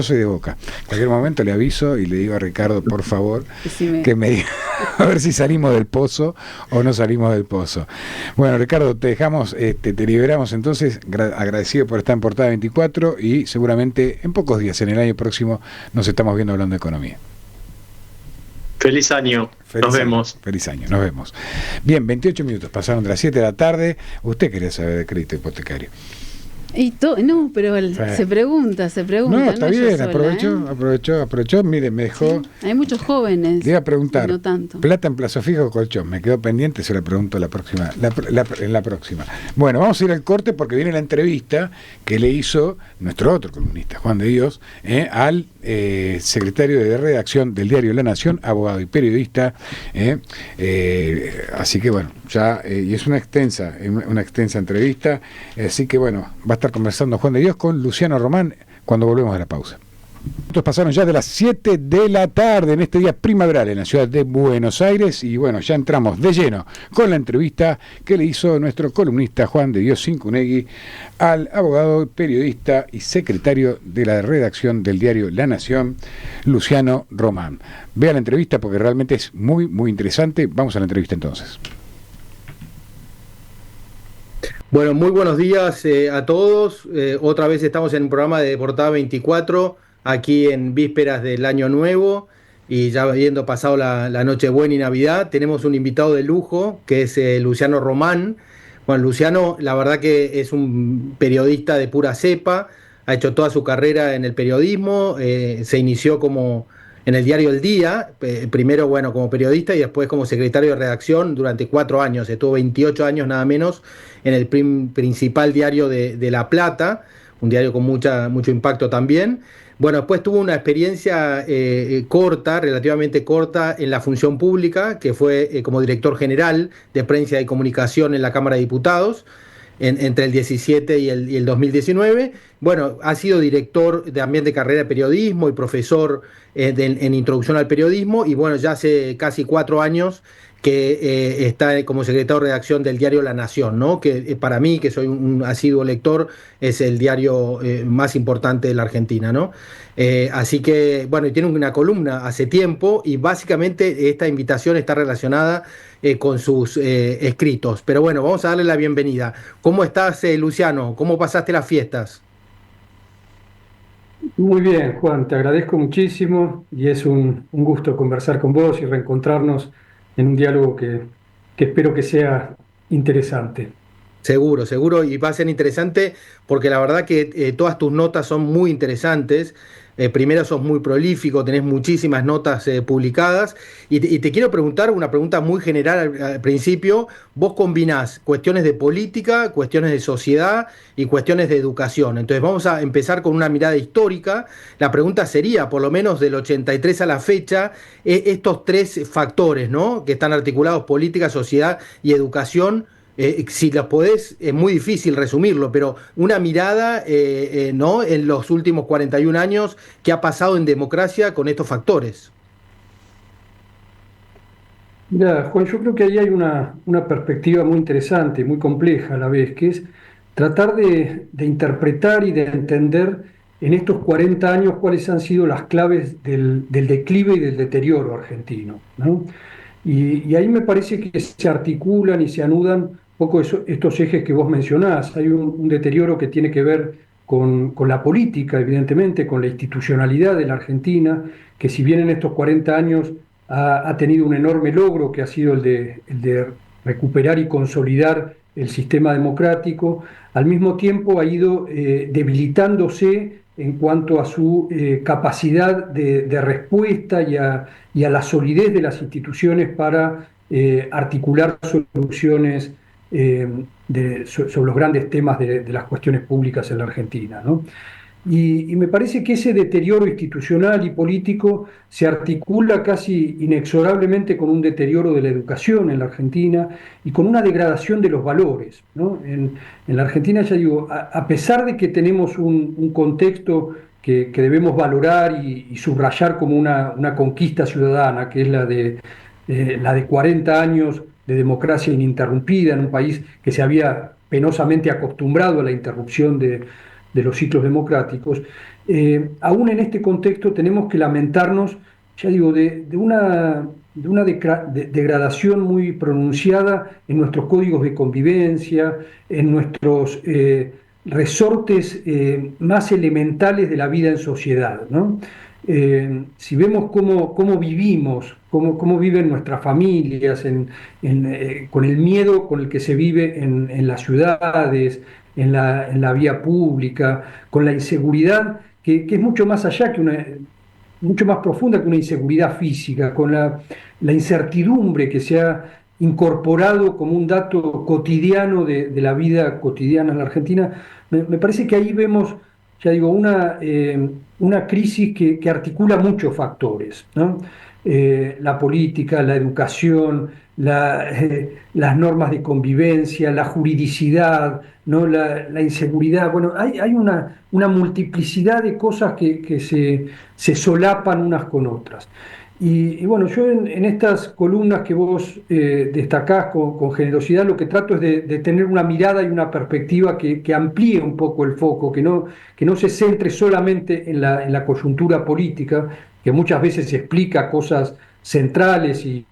A: soy de Boca. En cualquier momento le aviso y le digo a Ricardo, por favor, que me diga a ver si salimos del pozo o no salimos del pozo. Bueno, Ricardo, te dejamos, te liberamos entonces, agradecido por estar en Portada 24, y seguramente en pocos días, en el año próximo, nos estamos viendo hablando de economía.
E: Feliz año. Nos vemos.
A: Feliz año, nos vemos. Bien, 28 minutos, pasaron de las 7 de la tarde. Usted quería saber de crédito hipotecario.
B: No, pero se pregunta.
A: No, está bien, aprovechó. Mire, me dejó.
B: Sí, hay muchos jóvenes.
A: Le iba a preguntar,
B: no tanto.
A: ¿Plata en plazo fijo o colchón? Me quedó pendiente, se la pregunto en la próxima. Bueno, vamos a ir al corte porque viene la entrevista que le hizo nuestro otro columnista, Juan de Dios, al secretario de redacción del diario La Nación, abogado y periodista. Así que bueno, ya, y es una extensa entrevista, así que bueno, va a estar conversando Juan de Dios con Luciano Román cuando volvemos a la pausa. Estos pasaron ya de las 7 de la tarde en este día primaveral en la ciudad de Buenos Aires y bueno, ya entramos de lleno con la entrevista que le hizo nuestro columnista Juan de Dios Cincunegui al abogado, periodista y secretario de la redacción del diario La Nación, Luciano Román. Vea la entrevista porque realmente es muy, muy interesante. Vamos a la entrevista entonces.
F: Bueno, muy buenos días a todos. Otra vez estamos en un programa de Portada 24, aquí en vísperas del Año Nuevo y ya habiendo pasado la Nochebuena y Navidad. Tenemos un invitado de lujo que es Luciano Román. Bueno, Luciano, la verdad que es un periodista de pura cepa, ha hecho toda su carrera en el periodismo, se inició como en el diario El Día, primero bueno como periodista y después como secretario de redacción durante 4 años, estuvo 28 años nada menos en el principal diario de La Plata, un diario con mucho impacto también. Bueno, después tuvo una experiencia corta, relativamente corta, en la función pública, que fue como director general de prensa y comunicación en la Cámara de Diputados, entre el 17 y el 2019. Bueno, ha sido director también de carrera de periodismo y profesor en introducción al periodismo, y bueno, ya hace casi 4 años que está como secretario de redacción del diario La Nación, ¿no? Que para mí, que soy un asiduo lector, es el diario más importante de la Argentina, ¿no? Así que, bueno, tiene una columna hace tiempo y básicamente esta invitación está relacionada con sus escritos. Pero bueno, vamos a darle la bienvenida. ¿Cómo estás, Luciano? ¿Cómo pasaste las fiestas?
G: Muy bien, Juan, te agradezco muchísimo y es un gusto conversar con vos y reencontrarnos en un diálogo que espero que sea interesante.
F: Seguro, seguro, y va a ser interesante porque la verdad que todas tus notas son muy interesantes. Primero, sos muy prolífico, tenés muchísimas notas publicadas y te quiero preguntar una pregunta muy general al principio. Vos combinás cuestiones de política, cuestiones de sociedad y cuestiones de educación. Entonces vamos a empezar con una mirada histórica. La pregunta sería, por lo menos del 83 a la fecha, estos 3 factores, ¿no?, que están articulados: política, sociedad y educación. Si los podés, es muy difícil resumirlo, pero una mirada ¿no?, en los últimos 41 años, ¿qué ha pasado en democracia con estos factores?
G: Mira, Juan, yo creo que ahí hay una perspectiva muy interesante, muy compleja a la vez, que es tratar de interpretar y de entender en estos 40 años cuáles han sido las claves del declive y del deterioro argentino, ¿no? Y ahí me parece que se articulan y se anudan un poco estos ejes que vos mencionás. Hay un deterioro que tiene que ver con la política, evidentemente, con la institucionalidad de la Argentina, que si bien en estos 40 años ha tenido un enorme logro, que ha sido el de recuperar y consolidar el sistema democrático, al mismo tiempo ha ido debilitándose en cuanto a su capacidad de respuesta y a la solidez de las instituciones para articular soluciones sobre los grandes temas de las cuestiones públicas en la Argentina, ¿no? Y me parece que ese deterioro institucional y político se articula casi inexorablemente con un deterioro de la educación en la Argentina y con una degradación de los valores, ¿no? En la Argentina, ya digo, a pesar de que tenemos un contexto que debemos valorar y subrayar como una conquista ciudadana, que es la de 40 años de democracia ininterrumpida en un país que se había penosamente acostumbrado a la interrupción de los ciclos democráticos, aún en este contexto tenemos que lamentarnos, ya digo, de una degradación muy pronunciada en nuestros códigos de convivencia, en nuestros resortes más elementales de la vida en sociedad, ¿no? Si vemos cómo vivimos, cómo viven nuestras familias, con el miedo con el que se vive en las ciudades, en la vía pública, con la inseguridad, que es mucho más allá mucho más profunda que una inseguridad física, con la incertidumbre que se ha incorporado como un dato cotidiano de la vida cotidiana en la Argentina. Me parece que ahí vemos, ya digo, una crisis que articula muchos factores, ¿no? La política, la educación, las normas de convivencia, la juridicidad, ¿no? La inseguridad. Bueno, hay una multiplicidad de cosas que se solapan unas con otras. Y bueno, yo en estas columnas que vos destacás con generosidad, lo que trato es de tener una mirada y una perspectiva que amplíe un poco el foco, que no se centre solamente en la coyuntura política, que muchas veces explica cosas centrales y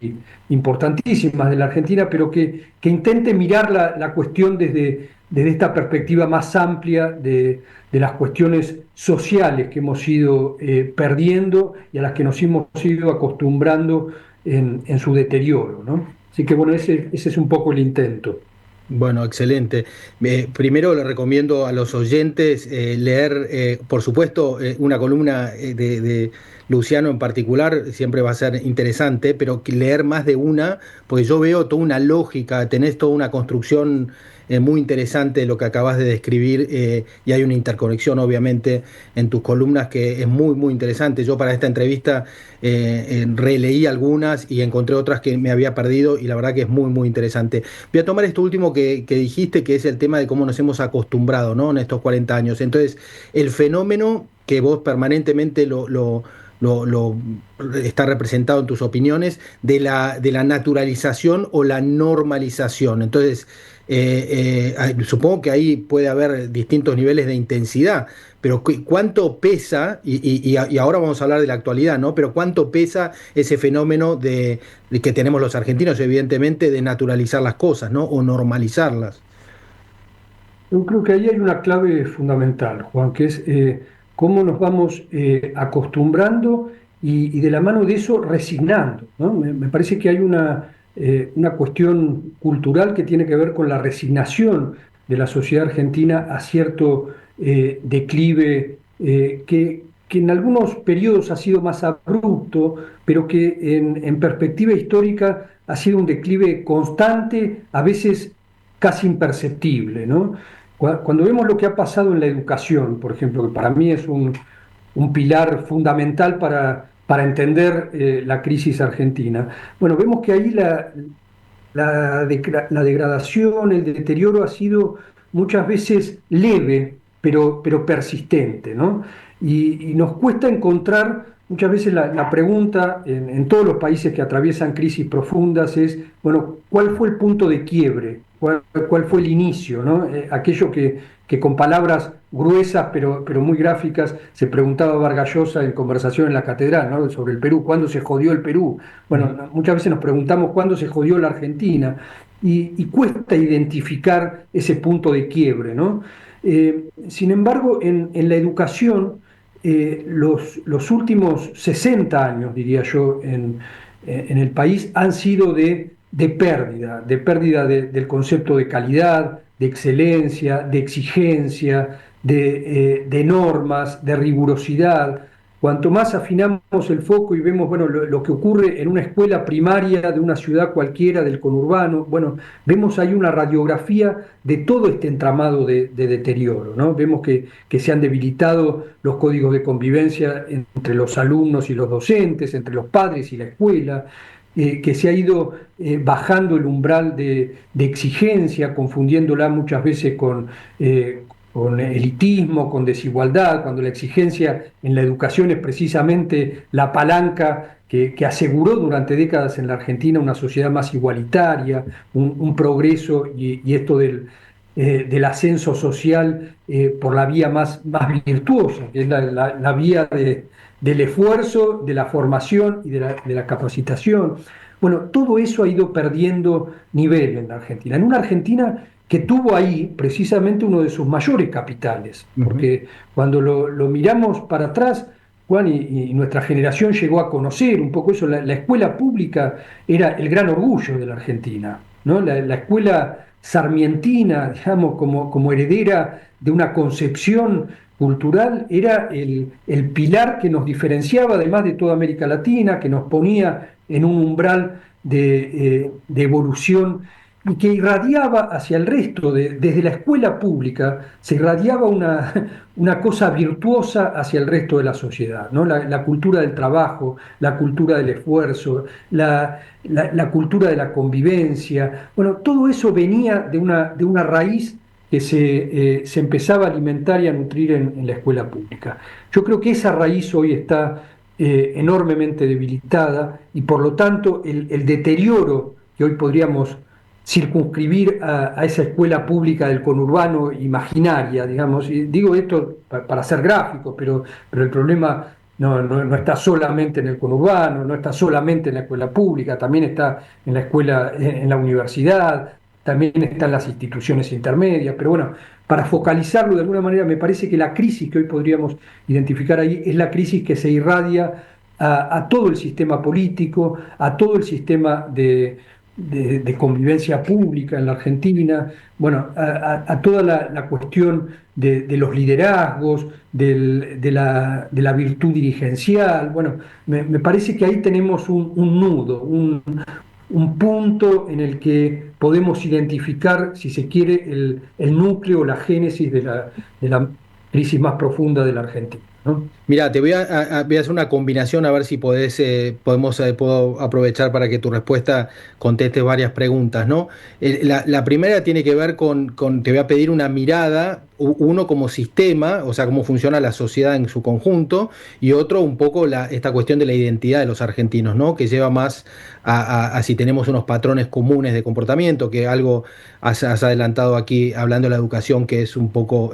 G: importantísimas de la Argentina, pero que intente mirar la cuestión desde esta perspectiva más amplia de las cuestiones sociales que hemos ido perdiendo y a las que nos hemos ido acostumbrando en su deterioro, ¿no? Así que bueno, ese es un poco el intento.
F: Bueno, excelente. Primero le recomiendo a los oyentes leer, por supuesto, una columna de Luciano en particular, siempre va a ser interesante, pero que leer más de una, porque yo veo toda una lógica, tenés toda una construcción muy interesante de lo que acabas de describir, y hay una interconexión obviamente en tus columnas que es muy, muy interesante. Yo para esta entrevista releí algunas y encontré otras que me había perdido y la verdad que es muy, muy interesante. Voy a tomar esto último que dijiste, que es el tema de cómo nos hemos acostumbrado, ¿no? En estos 40 años. Entonces, el fenómeno que vos permanentemente lo está representado en tus opiniones de la naturalización o la normalización. Entonces, supongo que ahí puede haber distintos niveles de intensidad, pero ¿cuánto pesa, y ahora vamos a hablar de la actualidad, ¿no? Pero ¿cuánto pesa ese fenómeno de que tenemos los argentinos, evidentemente, de naturalizar las cosas, ¿no? O normalizarlas?
G: Yo creo que ahí hay una clave fundamental, Juan, que es cómo nos vamos acostumbrando y de la mano de eso resignando, ¿no? Me parece que hay una cuestión cultural que tiene que ver con la resignación de la sociedad argentina a cierto declive que en algunos periodos ha sido más abrupto, pero que en perspectiva histórica ha sido un declive constante, a veces casi imperceptible, ¿no? Cuando vemos lo que ha pasado en la educación, por ejemplo, que para mí es un pilar fundamental para entender la crisis argentina, bueno, vemos que ahí la degradación, el deterioro ha sido muchas veces leve, pero persistente, ¿no? Y nos cuesta encontrar, muchas veces la pregunta en todos los países que atraviesan crisis profundas es, bueno, ¿cuál fue el punto de quiebre? ¿Cuál fue el inicio, ¿no? Aquello que con palabras gruesas pero muy gráficas se preguntaba Vargas Llosa en conversación en la catedral, ¿no? Sobre el Perú, ¿cuándo se jodió el Perú? Bueno, muchas veces nos preguntamos cuándo se jodió la Argentina y cuesta identificar ese punto de quiebre, ¿no? Sin embargo, en la educación, los últimos 60 años, diría yo, en el país han sido de pérdida del concepto de calidad, de excelencia, de exigencia, de normas, de rigurosidad. Cuanto más afinamos el foco y vemos, bueno, lo que ocurre en una escuela primaria de una ciudad cualquiera, del conurbano, bueno, vemos ahí una radiografía de todo este entramado de deterioro, ¿no? Vemos que se han debilitado los códigos de convivencia entre los alumnos y los docentes, entre los padres y la escuela, que se ha ido bajando el umbral de exigencia, confundiéndola muchas veces con elitismo, con desigualdad, cuando la exigencia en la educación es precisamente la palanca que aseguró durante décadas en la Argentina una sociedad más igualitaria, un progreso y esto del ascenso social por la vía más virtuosa, que es la vía del esfuerzo, de la formación y de la capacitación. Bueno, todo eso ha ido perdiendo nivel en la Argentina. En una Argentina que tuvo ahí precisamente uno de sus mayores capitales, porque cuando lo miramos para atrás, Juan, y nuestra generación llegó a conocer un poco eso, la escuela pública era el gran orgullo de la Argentina, ¿no? La escuela sarmientina, digamos, como heredera de una concepción cultural, era el pilar que nos diferenciaba además de toda América Latina, que nos ponía en un umbral de evolución y que irradiaba hacia el resto, desde la escuela pública, se irradiaba una cosa virtuosa hacia el resto de la sociedad, ¿no? La cultura del trabajo, la cultura del esfuerzo, la cultura de la convivencia. Bueno, todo eso venía de una raíz que se empezaba a alimentar y a nutrir en la escuela pública. Yo creo que esa raíz hoy está enormemente debilitada y por lo tanto el deterioro que hoy podríamos circunscribir a esa escuela pública del conurbano imaginaria, digamos, y digo esto para ser gráfico, pero el problema no está solamente en el conurbano, no está solamente en la escuela pública, también está en la escuela, en la universidad, también están las instituciones intermedias, pero bueno, para focalizarlo de alguna manera, me parece que la crisis que hoy podríamos identificar ahí es la crisis que se irradia a todo el sistema político, a todo el sistema de convivencia pública en la Argentina, bueno, a toda la cuestión de los liderazgos, de la virtud dirigencial. Bueno, me parece que ahí tenemos un nudo, un punto en el que podemos identificar, si se quiere, el núcleo, la génesis de la crisis más profunda de la Argentina, ¿no?
F: Mira, te voy a hacer una combinación a ver si puedo aprovechar para que tu respuesta conteste varias preguntas, ¿no? La primera tiene que ver te voy a pedir una mirada, uno como sistema, o sea, cómo funciona la sociedad en su conjunto, y otro un poco esta cuestión de la identidad de los argentinos, ¿no? Que lleva más a si tenemos unos patrones comunes de comportamiento, que algo has adelantado aquí hablando de la educación, que es un poco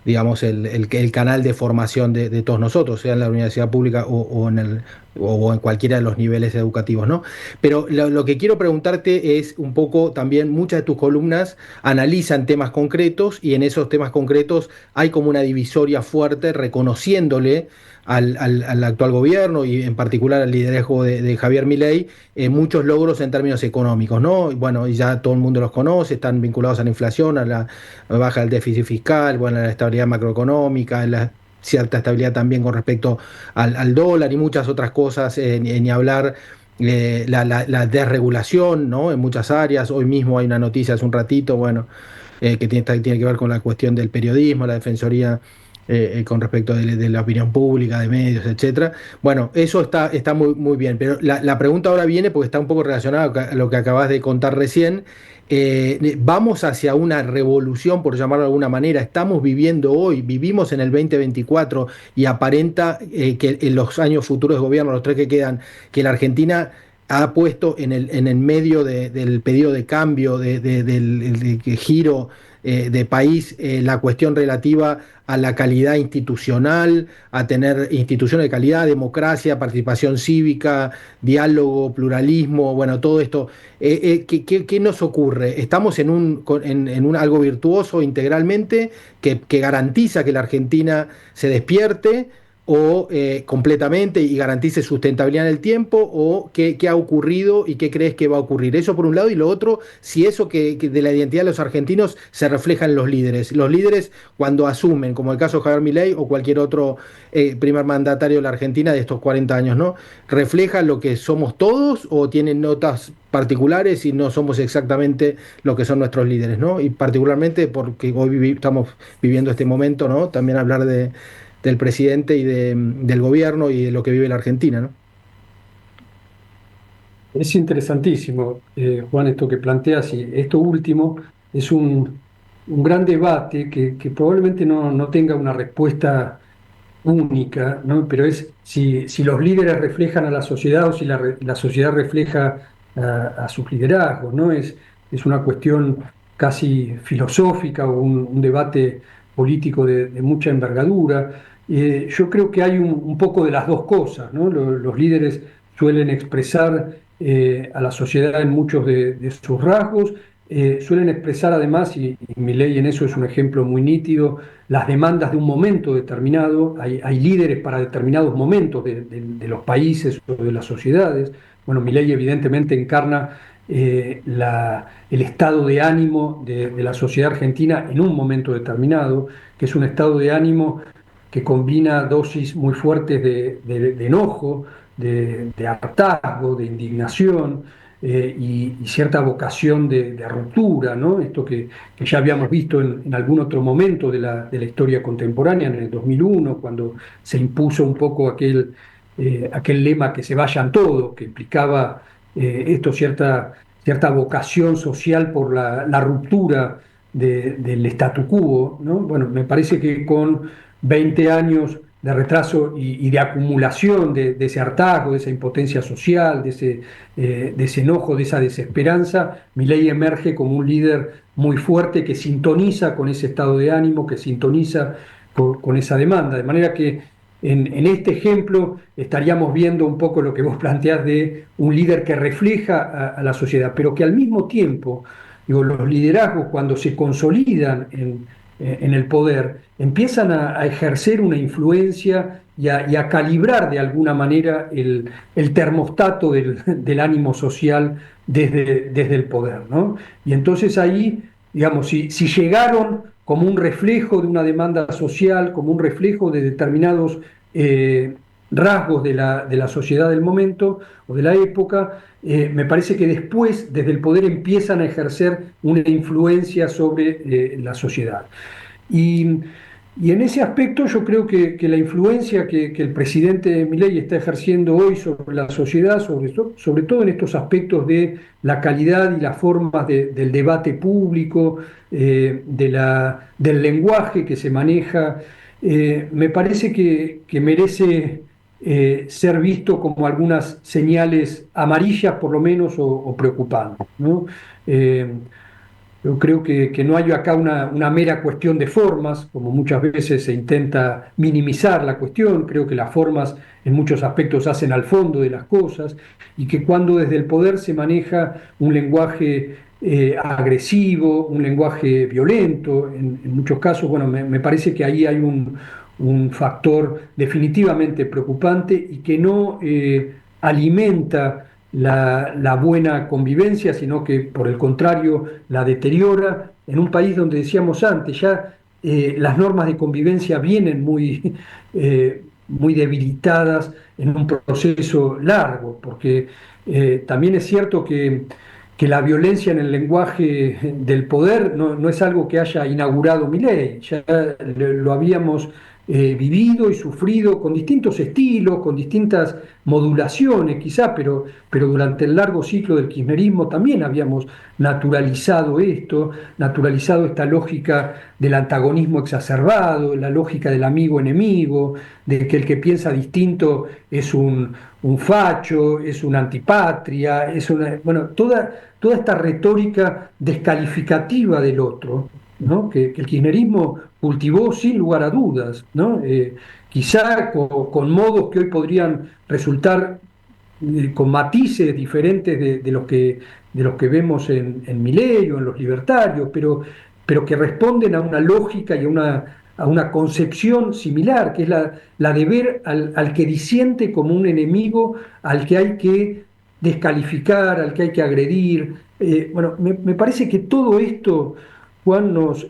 F: digamos, el canal de formación de todos nosotros, sea en la universidad pública o en cualquiera de los niveles educativos, ¿no? Pero lo que quiero preguntarte es un poco también, muchas de tus columnas analizan temas concretos y en esos temas concretos hay como una divisoria fuerte reconociéndole al actual gobierno y en particular al liderazgo de Javier Milei, muchos logros en términos económicos, ¿no? Y bueno, ya todo el mundo los conoce, están vinculados a la inflación, a la baja del déficit fiscal, bueno, a la estabilidad macroeconómica, a la cierta estabilidad también con respecto al dólar y muchas otras cosas, ni hablar la desregulación, ¿no? En muchas áreas. Hoy mismo hay una noticia hace un ratito, bueno, que tiene que ver con la cuestión del periodismo, la defensoría con respecto de la opinión pública, de medios, etcétera. Bueno, eso está muy bien, pero la pregunta ahora viene porque está un poco relacionada a lo que acabas de contar recién. Vamos hacia una revolución, por llamarlo de alguna manera. Estamos viviendo hoy, vivimos en el 2024 y aparenta que en los años futuros de gobierno, los 3 que quedan, que la Argentina ha puesto en el medio del pedido de cambio, del giro de país, la cuestión relativa a la calidad institucional, a tener instituciones de calidad, democracia, participación cívica, diálogo, pluralismo, bueno, todo esto. ¿Qué nos ocurre? ¿Estamos en un algo virtuoso integralmente que garantiza que la Argentina se despierte o completamente y garantice sustentabilidad en el tiempo, o qué ha ocurrido y qué crees que va a ocurrir? Eso por un lado, y lo otro, si eso que de la identidad de los argentinos se refleja en los líderes. Los líderes cuando asumen, como el caso de Javier Milei o cualquier otro primer mandatario de la Argentina de estos 40 años, ¿no? ¿Reflejan lo que somos todos o tienen notas particulares y no somos exactamente lo que son nuestros líderes, ¿no? Y particularmente porque hoy estamos viviendo este momento, ¿no? También hablar del presidente y del gobierno y de lo que vive la Argentina, ¿no?
G: Es interesantísimo, Juan, esto que planteas, y esto último es un gran debate que probablemente no tenga una respuesta única, ¿no? Pero es si los líderes reflejan a la sociedad o si la sociedad refleja a sus liderazgos, ¿no? Es una cuestión casi filosófica o un debate político de mucha envergadura. Yo creo que hay un poco de las dos cosas, ¿no? Los líderes suelen expresar a la sociedad en muchos de sus rasgos, suelen expresar además, y Milei en eso es un ejemplo muy nítido, las demandas de un momento determinado. Hay líderes para determinados momentos de los países o de las sociedades. Bueno, Milei evidentemente encarna el estado de ánimo de la sociedad argentina en un momento determinado, que es un estado de ánimo que combina dosis muy fuertes de enojo, de hartazgo, de indignación, y cierta vocación de ruptura, ¿no? Esto que ya habíamos visto en algún otro momento de la historia contemporánea, en el 2001, cuando se impuso un poco aquel lema que se vayan todos, que implicaba cierta vocación social por la ruptura del statu quo, ¿no? Bueno, me parece que con 20 años de retraso y de acumulación de ese hartazgo, de esa impotencia social, de ese enojo, de esa desesperanza, Milei emerge como un líder muy fuerte que sintoniza con ese estado de ánimo, que sintoniza con esa demanda. De manera que en este ejemplo estaríamos viendo un poco lo que vos planteás de un líder que refleja a la sociedad, pero que al mismo tiempo, digo, los liderazgos cuando se consolidan en el poder, empiezan a ejercer una influencia y a calibrar de alguna manera el termostato del ánimo social desde el poder, ¿no? Y entonces ahí, digamos, si llegaron como un reflejo de una demanda social, como un reflejo de determinados rasgos de la sociedad del momento o de la época, me parece que después desde el poder empiezan a ejercer una influencia sobre la sociedad. Y en ese aspecto yo creo que la influencia que el presidente Milei está ejerciendo hoy sobre la sociedad, sobre todo en estos aspectos de la calidad y las formas del debate público, del lenguaje que se maneja, me parece que merece ser visto como algunas señales amarillas por lo menos o preocupantes, ¿no? Yo creo que no hay acá una mera cuestión de formas, como muchas veces se intenta minimizar la cuestión. Creo que las formas en muchos aspectos hacen al fondo de las cosas, y que cuando desde el poder se maneja un lenguaje agresivo, un lenguaje violento, en muchos casos, bueno, me parece que ahí hay un factor definitivamente preocupante y que no alimenta la buena convivencia, sino que por el contrario la deteriora en un país donde, decíamos antes, ya las normas de convivencia vienen muy debilitadas en un proceso largo, porque también es cierto que la violencia en el lenguaje del poder no es algo que haya inaugurado Milei, ya lo habíamos vivido y sufrido con distintos estilos, con distintas modulaciones quizá, pero durante el largo ciclo del kirchnerismo también habíamos naturalizado esta lógica del antagonismo exacerbado, la lógica del amigo-enemigo, de que el que piensa distinto es un facho, es una antipatria, bueno, toda esta retórica descalificativa del otro, ¿no? Que el kirchnerismo cultivó sin lugar a dudas, ¿no? Quizá con modos que hoy podrían resultar con matices diferentes de los que vemos en Milei o en los libertarios, pero que responden a una lógica y a una concepción similar, que es la de ver al que disiente como un enemigo, al que hay que descalificar, al que hay que agredir. Bueno, me parece que todo esto, Juan, nos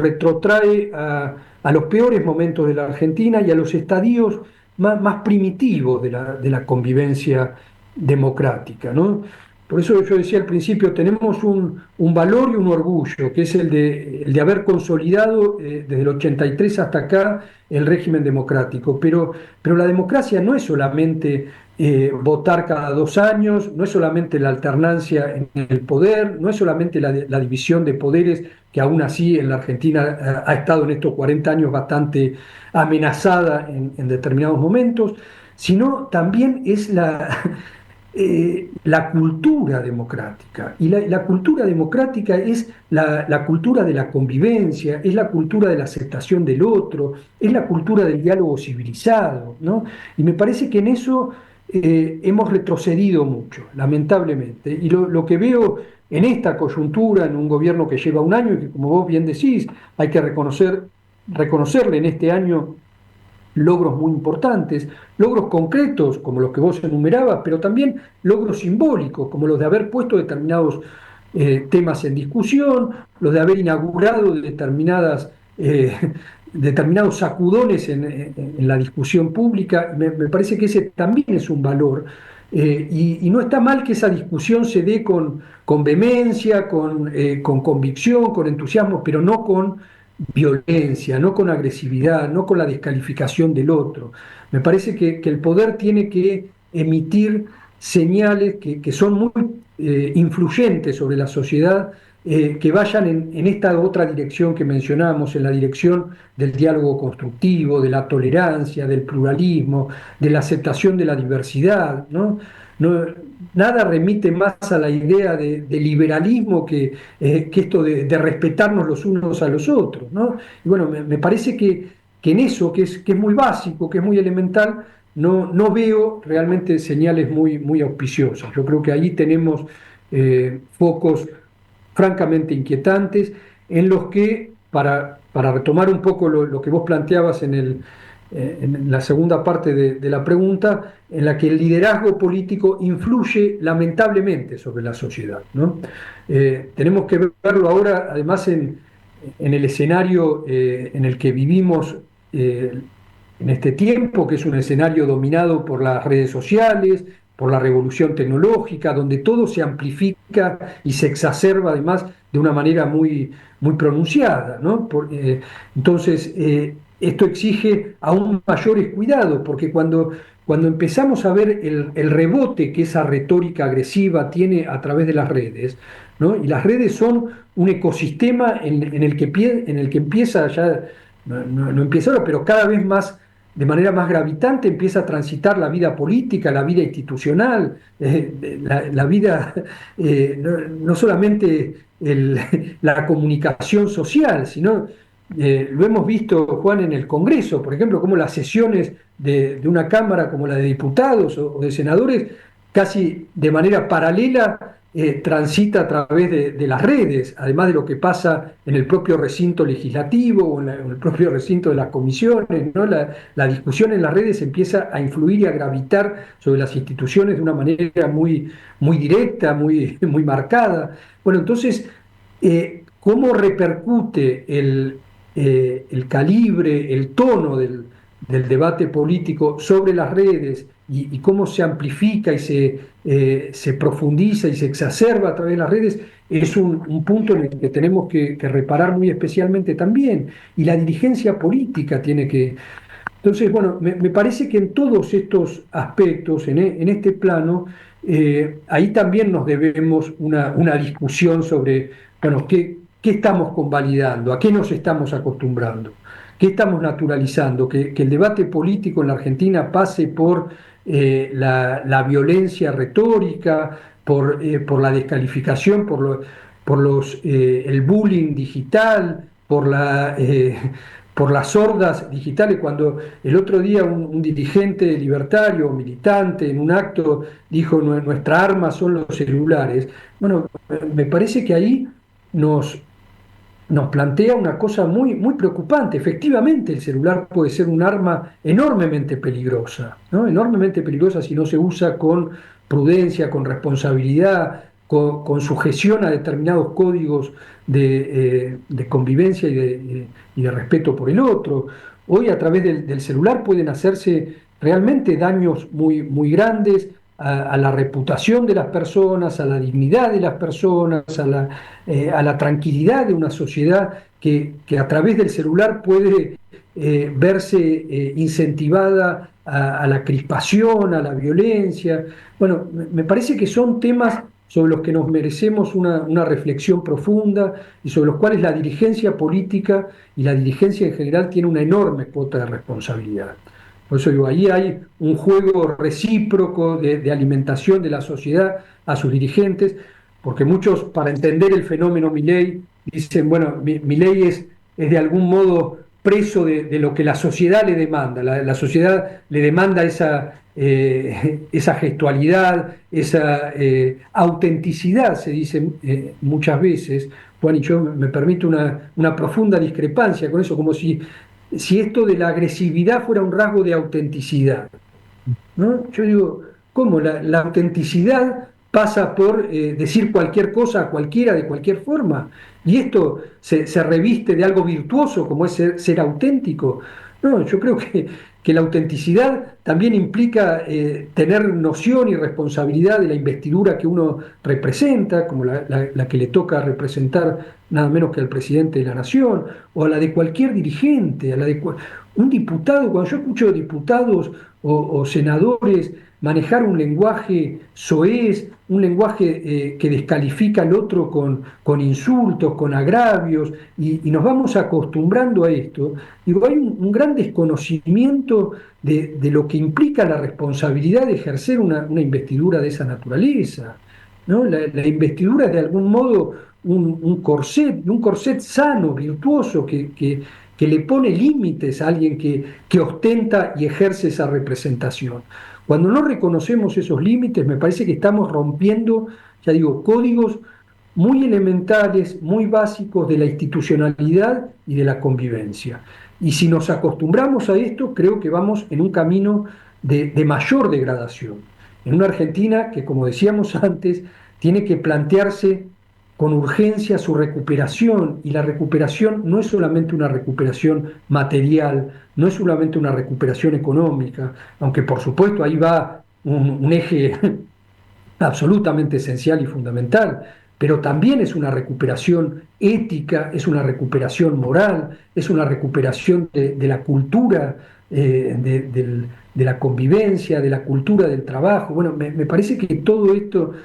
G: retrotrae a los peores momentos de la Argentina y a los estadios más primitivos de la convivencia democrática, ¿no? Por eso yo decía al principio, tenemos un valor y un orgullo, que es el de haber consolidado desde el 83 hasta acá el régimen democrático. Pero la democracia no es solamente votar cada 2 años, no es solamente la alternancia en el poder, no es solamente la división de poderes, que aún así en la Argentina ha estado en estos 40 años bastante amenazada en determinados momentos, sino también es la cultura democrática. Y la cultura democrática es la cultura de la convivencia, es la cultura de la aceptación del otro, es la cultura del diálogo civilizado, ¿no? Y me parece que en eso hemos retrocedido mucho, lamentablemente. Y lo que veo en esta coyuntura, en un gobierno que lleva 1 año y que, como vos bien decís, hay que reconocerle en este año logros muy importantes, logros concretos como los que vos enumerabas, pero también logros simbólicos como los de haber puesto determinados temas en discusión, los de haber inaugurado determinados sacudones en la discusión pública. Me parece que ese también es un valor Y no está mal que esa discusión se dé con vehemencia, con convicción, con entusiasmo, pero no con violencia, no con agresividad, no con la descalificación del otro. Me parece que el poder tiene que emitir señales que son muy influyentes sobre la sociedad, que vayan en esta otra dirección que mencionamos, en la dirección del diálogo constructivo, de la tolerancia, del pluralismo, de la aceptación de la diversidad, ¿no? No, nada remite más a la idea de liberalismo que esto de respetarnos los unos a los otros, ¿no? Y bueno, me parece que en eso, que es muy básico, que es muy elemental, no veo realmente señales muy auspiciosas. Yo creo que ahí tenemos focos francamente inquietantes en los que, para retomar un poco lo que vos planteabas en la segunda parte de la pregunta, en la que el liderazgo político influye lamentablemente sobre la sociedad, ¿no? Tenemos que verlo ahora, además, en el escenario en el que vivimos en este tiempo, que es un escenario dominado por las redes sociales, por la revolución tecnológica, donde todo se amplifica y se exacerba además de una manera muy pronunciada, ¿no? Entonces, esto exige aún mayores cuidados, porque cuando empezamos a ver el rebote que esa retórica agresiva tiene a través de las redes, ¿no? Y las redes son un ecosistema en el que empieza ya, no empieza ahora, pero cada vez más, de manera más gravitante, empieza a transitar la vida política, la vida institucional, la vida, no solamente la comunicación social, sino lo hemos visto, Juan, en el Congreso, por ejemplo, como las sesiones de una Cámara como la de diputados o de senadores, casi de manera paralela, transita a través de las redes, además de lo que pasa en el propio recinto legislativo o en el propio recinto de las comisiones, ¿no? La discusión en las redes empieza a influir y a gravitar sobre las instituciones de una manera muy directa, muy marcada. Bueno, entonces, ¿cómo repercute el calibre, el tono del debate político sobre las redes y cómo se amplifica y se profundiza y se exacerba a través de las redes? Es un punto en el que tenemos que reparar muy especialmente también, y la dirigencia política tiene que... Entonces, bueno, me parece que en todos estos aspectos, en este plano, ahí también nos debemos una discusión sobre, bueno, qué estamos convalidando, a qué nos estamos acostumbrando, qué estamos naturalizando, que el debate político en la Argentina pase por la violencia retórica, por la descalificación, el bullying digital, por las hordas digitales. Cuando el otro día un dirigente libertario, militante, en un acto dijo: Nuestra arma son los celulares". Bueno, me parece que ahí nos plantea una cosa muy preocupante. Efectivamente, el celular puede ser un arma enormemente peligrosa, ¿no? Enormemente peligrosa si no se usa con prudencia, con responsabilidad, con sujeción a determinados códigos de convivencia y de respeto por el otro. Hoy, a través del celular, pueden hacerse realmente daños muy grandes a la reputación de las personas, a la dignidad de las personas, a la tranquilidad de una sociedad que a través del celular puede verse incentivada a la crispación, a la violencia. Bueno, me parece que son temas sobre los que nos merecemos una reflexión profunda y sobre los cuales la dirigencia política y la dirigencia en general tiene una enorme cuota de responsabilidad. Por eso digo, ahí hay un juego recíproco de alimentación de la sociedad a sus dirigentes, porque muchos, para entender el fenómeno Milei, dicen: bueno, Milei es de algún modo preso de lo que la sociedad le demanda. La sociedad le demanda esa gestualidad, esa autenticidad, se dice muchas veces. Juan, y yo me permito una profunda discrepancia con eso, como si esto de la agresividad fuera un rasgo de autenticidad, ¿no? Yo digo, ¿cómo? La autenticidad pasa por decir cualquier cosa a cualquiera de cualquier forma, y esto se reviste de algo virtuoso como es ser auténtico. No, yo creo que la autenticidad también implica tener noción y responsabilidad de la investidura que uno representa, como la que le toca representar nada menos que al presidente de la nación, o a la de cualquier dirigente, a la de un diputado. Cuando yo escucho diputados o senadores manejar un lenguaje soez, un lenguaje que descalifica al otro con insultos, con agravios, y nos vamos acostumbrando a esto, digo, hay un gran desconocimiento de lo que implica la responsabilidad de ejercer una investidura de esa naturaleza, ¿no? La investidura es de algún modo un corset sano, virtuoso, que le pone límites a alguien que ostenta y ejerce esa representación. Cuando no reconocemos esos límites, me parece que estamos rompiendo, ya digo, códigos muy elementales, muy básicos de la institucionalidad y de la convivencia. Y si nos acostumbramos a esto, creo que vamos en un camino de mayor degradación. En una Argentina que, como decíamos antes, tiene que plantearse con urgencia su recuperación, y la recuperación no es solamente una recuperación material, no es solamente una recuperación económica, aunque por supuesto ahí va un eje absolutamente esencial y fundamental, pero también es una recuperación ética, es una recuperación moral, es una recuperación de la cultura, de la convivencia, de la cultura del trabajo. Bueno, me parece que todo esto...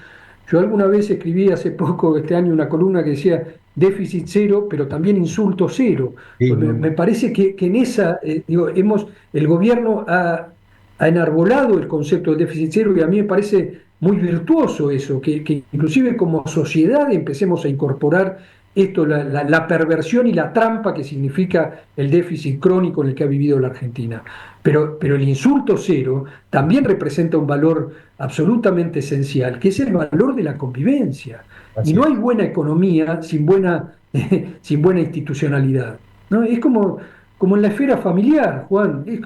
G: Yo alguna vez escribí hace poco, este año, una columna que decía déficit cero, pero también insulto cero.
F: Sí,
G: Pues me parece que en esa, el gobierno ha enarbolado el concepto de déficit cero, y a mí me parece muy virtuoso eso, que inclusive como sociedad empecemos a incorporar esto, la perversión y la trampa que significa el déficit crónico en el que ha vivido la Argentina. Pero el insulto cero también representa un valor absolutamente esencial, que es el valor de la convivencia.
F: Así
G: Y no
F: es.
G: hay buena economía sin buena institucionalidad, ¿no? Es como en la esfera familiar, Juan, es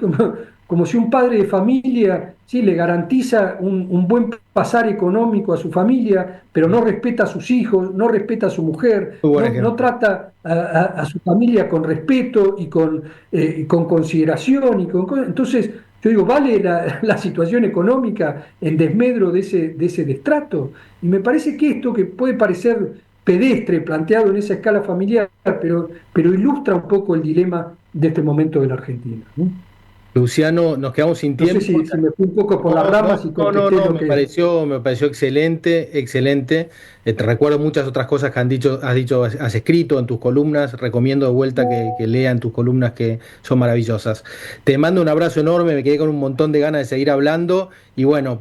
G: como si un padre de familia, ¿sí?, le garantiza un buen pasar económico a su familia, pero no respeta a sus hijos, no respeta a su mujer,
F: Muy buen
G: no
F: ejemplo.
G: trata a su familia con respeto y con consideración. Entonces, yo digo, ¿vale la situación económica en desmedro de ese destrato? Y me parece que esto, que puede parecer pedestre, planteado en esa escala familiar, pero ilustra un poco el dilema de este momento de la Argentina, ¿no?
F: Luciano, nos quedamos sin
G: No sé
F: tiempo.
G: si me fui un poco por las ramas y contesté lo
F: Me
G: que...
F: pareció excelente, excelente. Te recuerdo muchas otras cosas que has escrito en tus columnas. Recomiendo de vuelta que lean tus columnas, que son maravillosas. Te mando un abrazo enorme, me quedé con un montón de ganas de seguir hablando. Y bueno,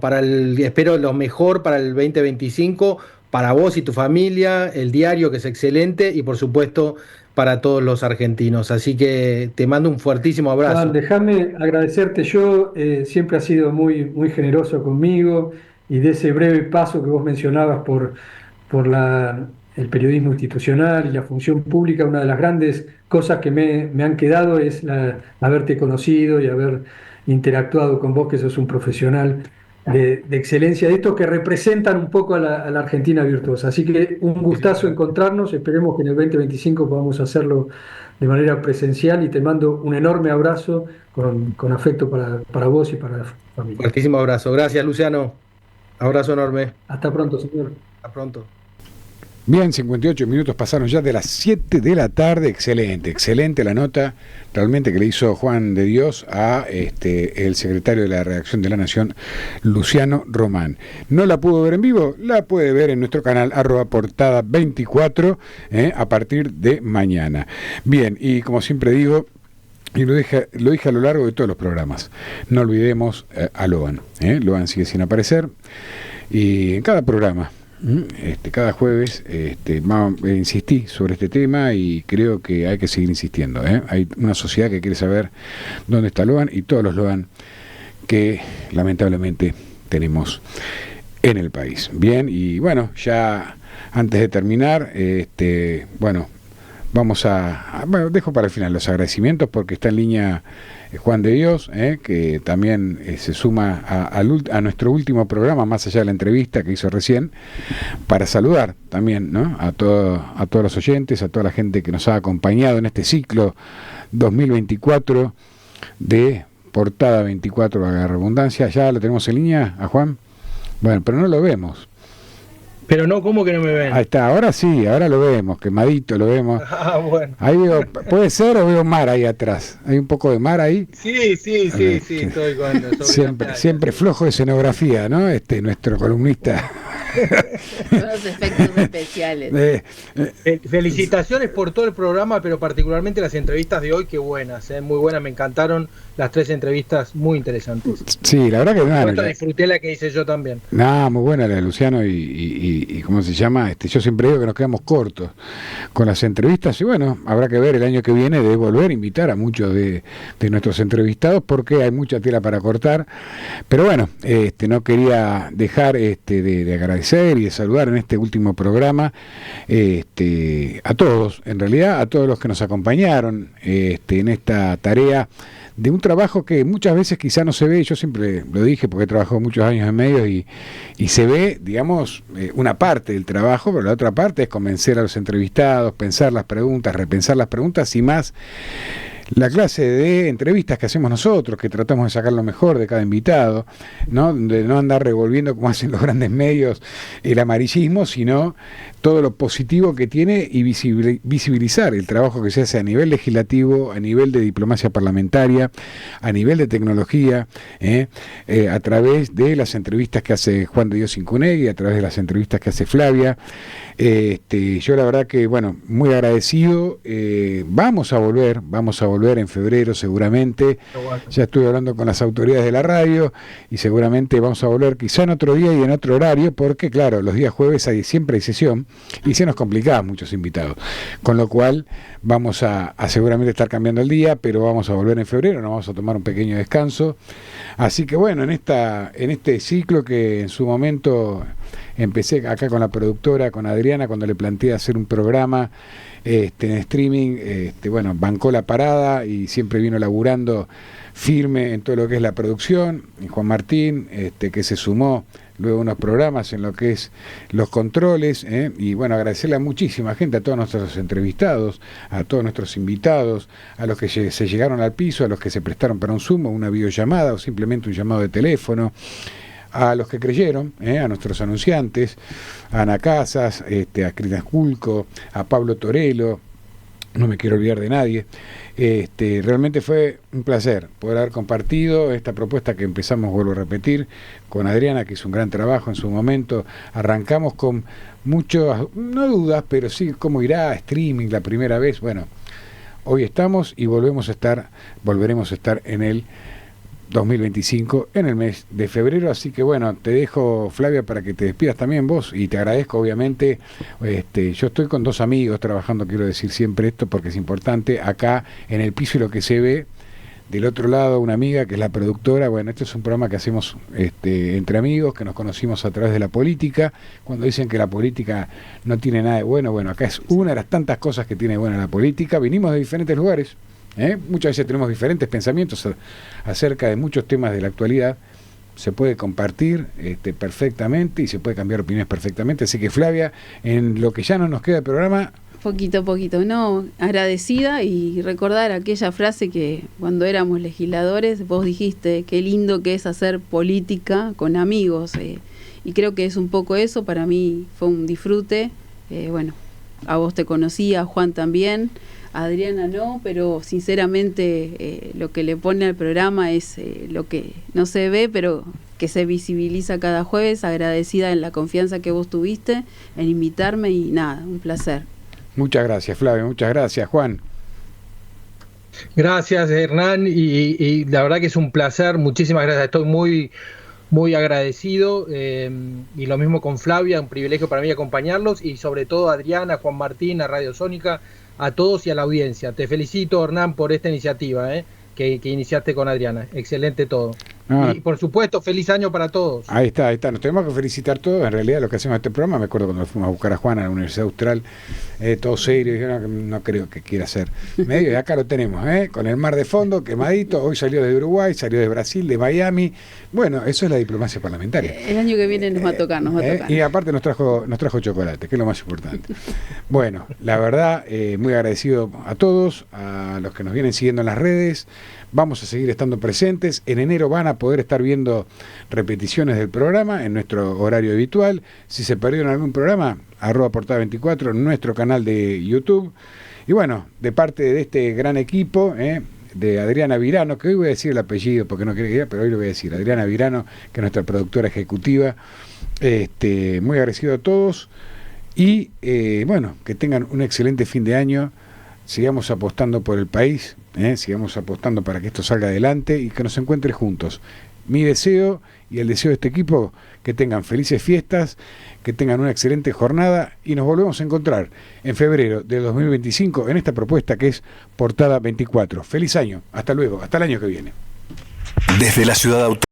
F: espero lo mejor para el 2025, para vos y tu familia, el diario, que es excelente, y por supuesto para todos los argentinos. Así que te mando un fuertísimo abrazo.
G: Juan, déjame agradecerte yo, siempre has sido muy, muy generoso conmigo, y de ese breve paso que vos mencionabas por el periodismo institucional y la función pública. Una de las grandes cosas que me han quedado es haberte conocido y haber interactuado con vos, que sos un profesional de excelencia, de estos que representan un poco a la Argentina virtuosa. Así que un gustazo encontrarnos, esperemos que en el 2025 podamos hacerlo de manera presencial, y te mando un enorme abrazo con afecto para vos y para la familia.
F: Fuertísimo abrazo. Gracias, Luciano. Abrazo enorme.
G: Hasta pronto, señor.
F: Hasta pronto.
A: Bien, 58 minutos pasaron ya de las 7 de la tarde. Excelente, excelente la nota realmente que le hizo Juan de Dios a el secretario de la redacción de La Nación, Luciano Román. ¿No la pudo ver en vivo? La puede ver en nuestro canal @portada24 a partir de mañana. Bien, y como siempre digo, y lo dije a lo largo de todos los programas, no olvidemos a Loan. Loan sigue sin aparecer, y en cada programa, cada jueves, insistí sobre este tema, y creo que hay que seguir insistiendo. Hay una sociedad que quiere saber dónde está Loan y todos los Loan que lamentablemente tenemos en el país. Bien, y bueno, ya antes de terminar, vamos dejo para el final los agradecimientos, porque está en línea Juan de Dios, que también se suma a nuestro último programa, más allá de la entrevista que hizo recién, para saludar también, ¿no?, a todos los oyentes, a toda la gente que nos ha acompañado en este ciclo 2024 de Portada 24, a la redundancia. ¿Ya lo tenemos en línea a Juan? Bueno, pero no lo vemos.
H: Pero no, ¿cómo que no me ven?
A: Ahí está, ahora sí, ahora lo vemos, quemadito lo vemos.
H: Ah, bueno.
A: Ahí veo, puede ser o veo mar ahí atrás. Hay un poco de mar ahí.
H: Sí, estoy con...
A: Siempre flojo de escenografía, ¿no? Nuestro columnista.
B: Los efectos especiales.
H: Felicitaciones por todo el programa, pero particularmente las entrevistas de hoy, qué buenas, muy buenas, me encantaron las 3 entrevistas, muy interesantes.
A: Sí, la verdad que bueno,
H: disfruté la que hice yo también.
A: Muy buena la de Luciano y ¿cómo se llama? Yo siempre digo que nos quedamos cortos con las entrevistas y bueno, habrá que ver el año que viene de volver a invitar a muchos de nuestros entrevistados porque hay mucha tela para cortar, pero bueno, no quería dejar de agradecer y de saludar en este último programa a todos, en realidad a todos los que nos acompañaron en esta tarea de un trabajo que muchas veces quizá no se ve. Yo siempre lo dije porque he trabajado muchos años en medios y se ve, digamos, una parte del trabajo, pero la otra parte es convencer a los entrevistados, pensar las preguntas, repensar las preguntas y más la clase de entrevistas que hacemos nosotros, que tratamos de sacar lo mejor de cada invitado, ¿no? De no andar revolviendo como hacen los grandes medios el amarillismo, sino todo lo positivo que tiene y visibilizar el trabajo que se hace a nivel legislativo, a nivel de diplomacia parlamentaria, a nivel de tecnología, a través de las entrevistas que hace Juan de Dios Incunegui, a través de las entrevistas que hace Flavia. Yo la verdad que, bueno, muy agradecido. Vamos a volver en febrero seguramente. Ya estuve hablando con las autoridades de la radio y seguramente vamos a volver quizá en otro día y en otro horario, porque claro, los días jueves siempre hay sesión y se nos complicaban muchos invitados, con lo cual vamos a seguramente estar cambiando el día, pero vamos a volver en febrero, nos vamos a tomar un pequeño descanso. Así que bueno, en este ciclo que en su momento empecé acá con la productora, con Adriana, cuando le planteé hacer un programa en streaming, bueno, bancó la parada y siempre vino laburando firme en todo lo que es la producción, y Juan Martín, que se sumó luego unos programas en lo que es los controles, y bueno, agradecerle a muchísima gente, a todos nuestros entrevistados, a todos nuestros invitados, a los que se llegaron al piso, a los que se prestaron para un Zoom, una videollamada o simplemente un llamado de teléfono, a los que creyeron, a nuestros anunciantes, a Ana Casas, a Cristian Julco, a Pablo Torello, no me quiero olvidar de nadie. Realmente fue un placer poder haber compartido esta propuesta que empezamos, vuelvo a repetir, con Adriana, que hizo un gran trabajo en su momento. Arrancamos con muchas, no dudas, pero sí cómo irá a streaming la primera vez. Bueno, hoy estamos y volveremos a estar en el 2025 en el mes de febrero, así que bueno, te dejo, Flavia, para que te despidas también vos, y te agradezco obviamente. Yo estoy con 2 amigos trabajando, quiero decir siempre esto porque es importante, acá en el piso y lo que se ve, del otro lado una amiga que es la productora. Bueno, este es un programa que hacemos entre amigos, que nos conocimos a través de la política. Cuando dicen que la política no tiene nada de bueno, bueno, acá es una de las tantas cosas que tiene buena la política. Vinimos de diferentes lugares, muchas veces tenemos diferentes pensamientos acerca de muchos temas de la actualidad. Se puede compartir perfectamente y se puede cambiar opiniones perfectamente. Así que, Flavia, en lo que ya no nos queda de programa,
B: Poquito a poquito, no, agradecida, y recordar aquella frase que cuando éramos legisladores vos dijiste, qué lindo que es hacer política con amigos, y creo que es un poco eso. Para mí fue un disfrute. Bueno, a vos te conocí, a Juan también, a Adriana no, pero sinceramente lo que le pone al programa es lo que no se ve, pero que se visibiliza cada jueves. Agradecida en la confianza que vos tuviste en invitarme, y nada, un placer.
A: Muchas gracias, Flavio, muchas gracias, Juan.
H: Gracias, Hernán, y la verdad que es un placer, muchísimas gracias, estoy muy, muy agradecido, y lo mismo con Flavia, un privilegio para mí acompañarlos, y sobre todo a Adriana, a Juan Martín, a Radio Sónica, a todos y a la audiencia. Te felicito, Hernán, por esta iniciativa que iniciaste con Adriana, excelente todo. Y por supuesto, feliz año para todos.
A: Ahí está. Nos tenemos que felicitar todos. En realidad, lo que hacemos en este programa, me acuerdo cuando fuimos a buscar a Juan a la Universidad Austral, todo serio, y yo no creo que quiera ser medio, y acá lo tenemos, con el mar de fondo, quemadito. Hoy salió de Uruguay, salió de Brasil, de Miami. Bueno, eso es la diplomacia parlamentaria.
B: El año que viene nos va a tocar,
A: Y aparte nos trajo chocolate, que es lo más importante. Bueno, la verdad, muy agradecido a todos, a los que nos vienen siguiendo en las redes. Vamos a seguir estando presentes. En enero van a poder estar viendo repeticiones del programa en nuestro horario habitual. Si se perdieron algún programa, @portada24 en nuestro canal de YouTube. Y bueno, de parte de este gran equipo, de Adriana Virano, que hoy voy a decir el apellido porque no quería, pero hoy lo voy a decir, Adriana Virano, que es nuestra productora ejecutiva. Muy agradecido a todos. Y bueno, que tengan un excelente fin de año. Sigamos apostando por el país, sigamos apostando para que esto salga adelante y que nos encuentre juntos. Mi deseo y el deseo de este equipo, que tengan felices fiestas, que tengan una excelente jornada y nos volvemos a encontrar en febrero de 2025 en esta propuesta que es Portada 24. Feliz año, hasta luego, hasta el año que viene.
I: Desde la ciudad autónoma.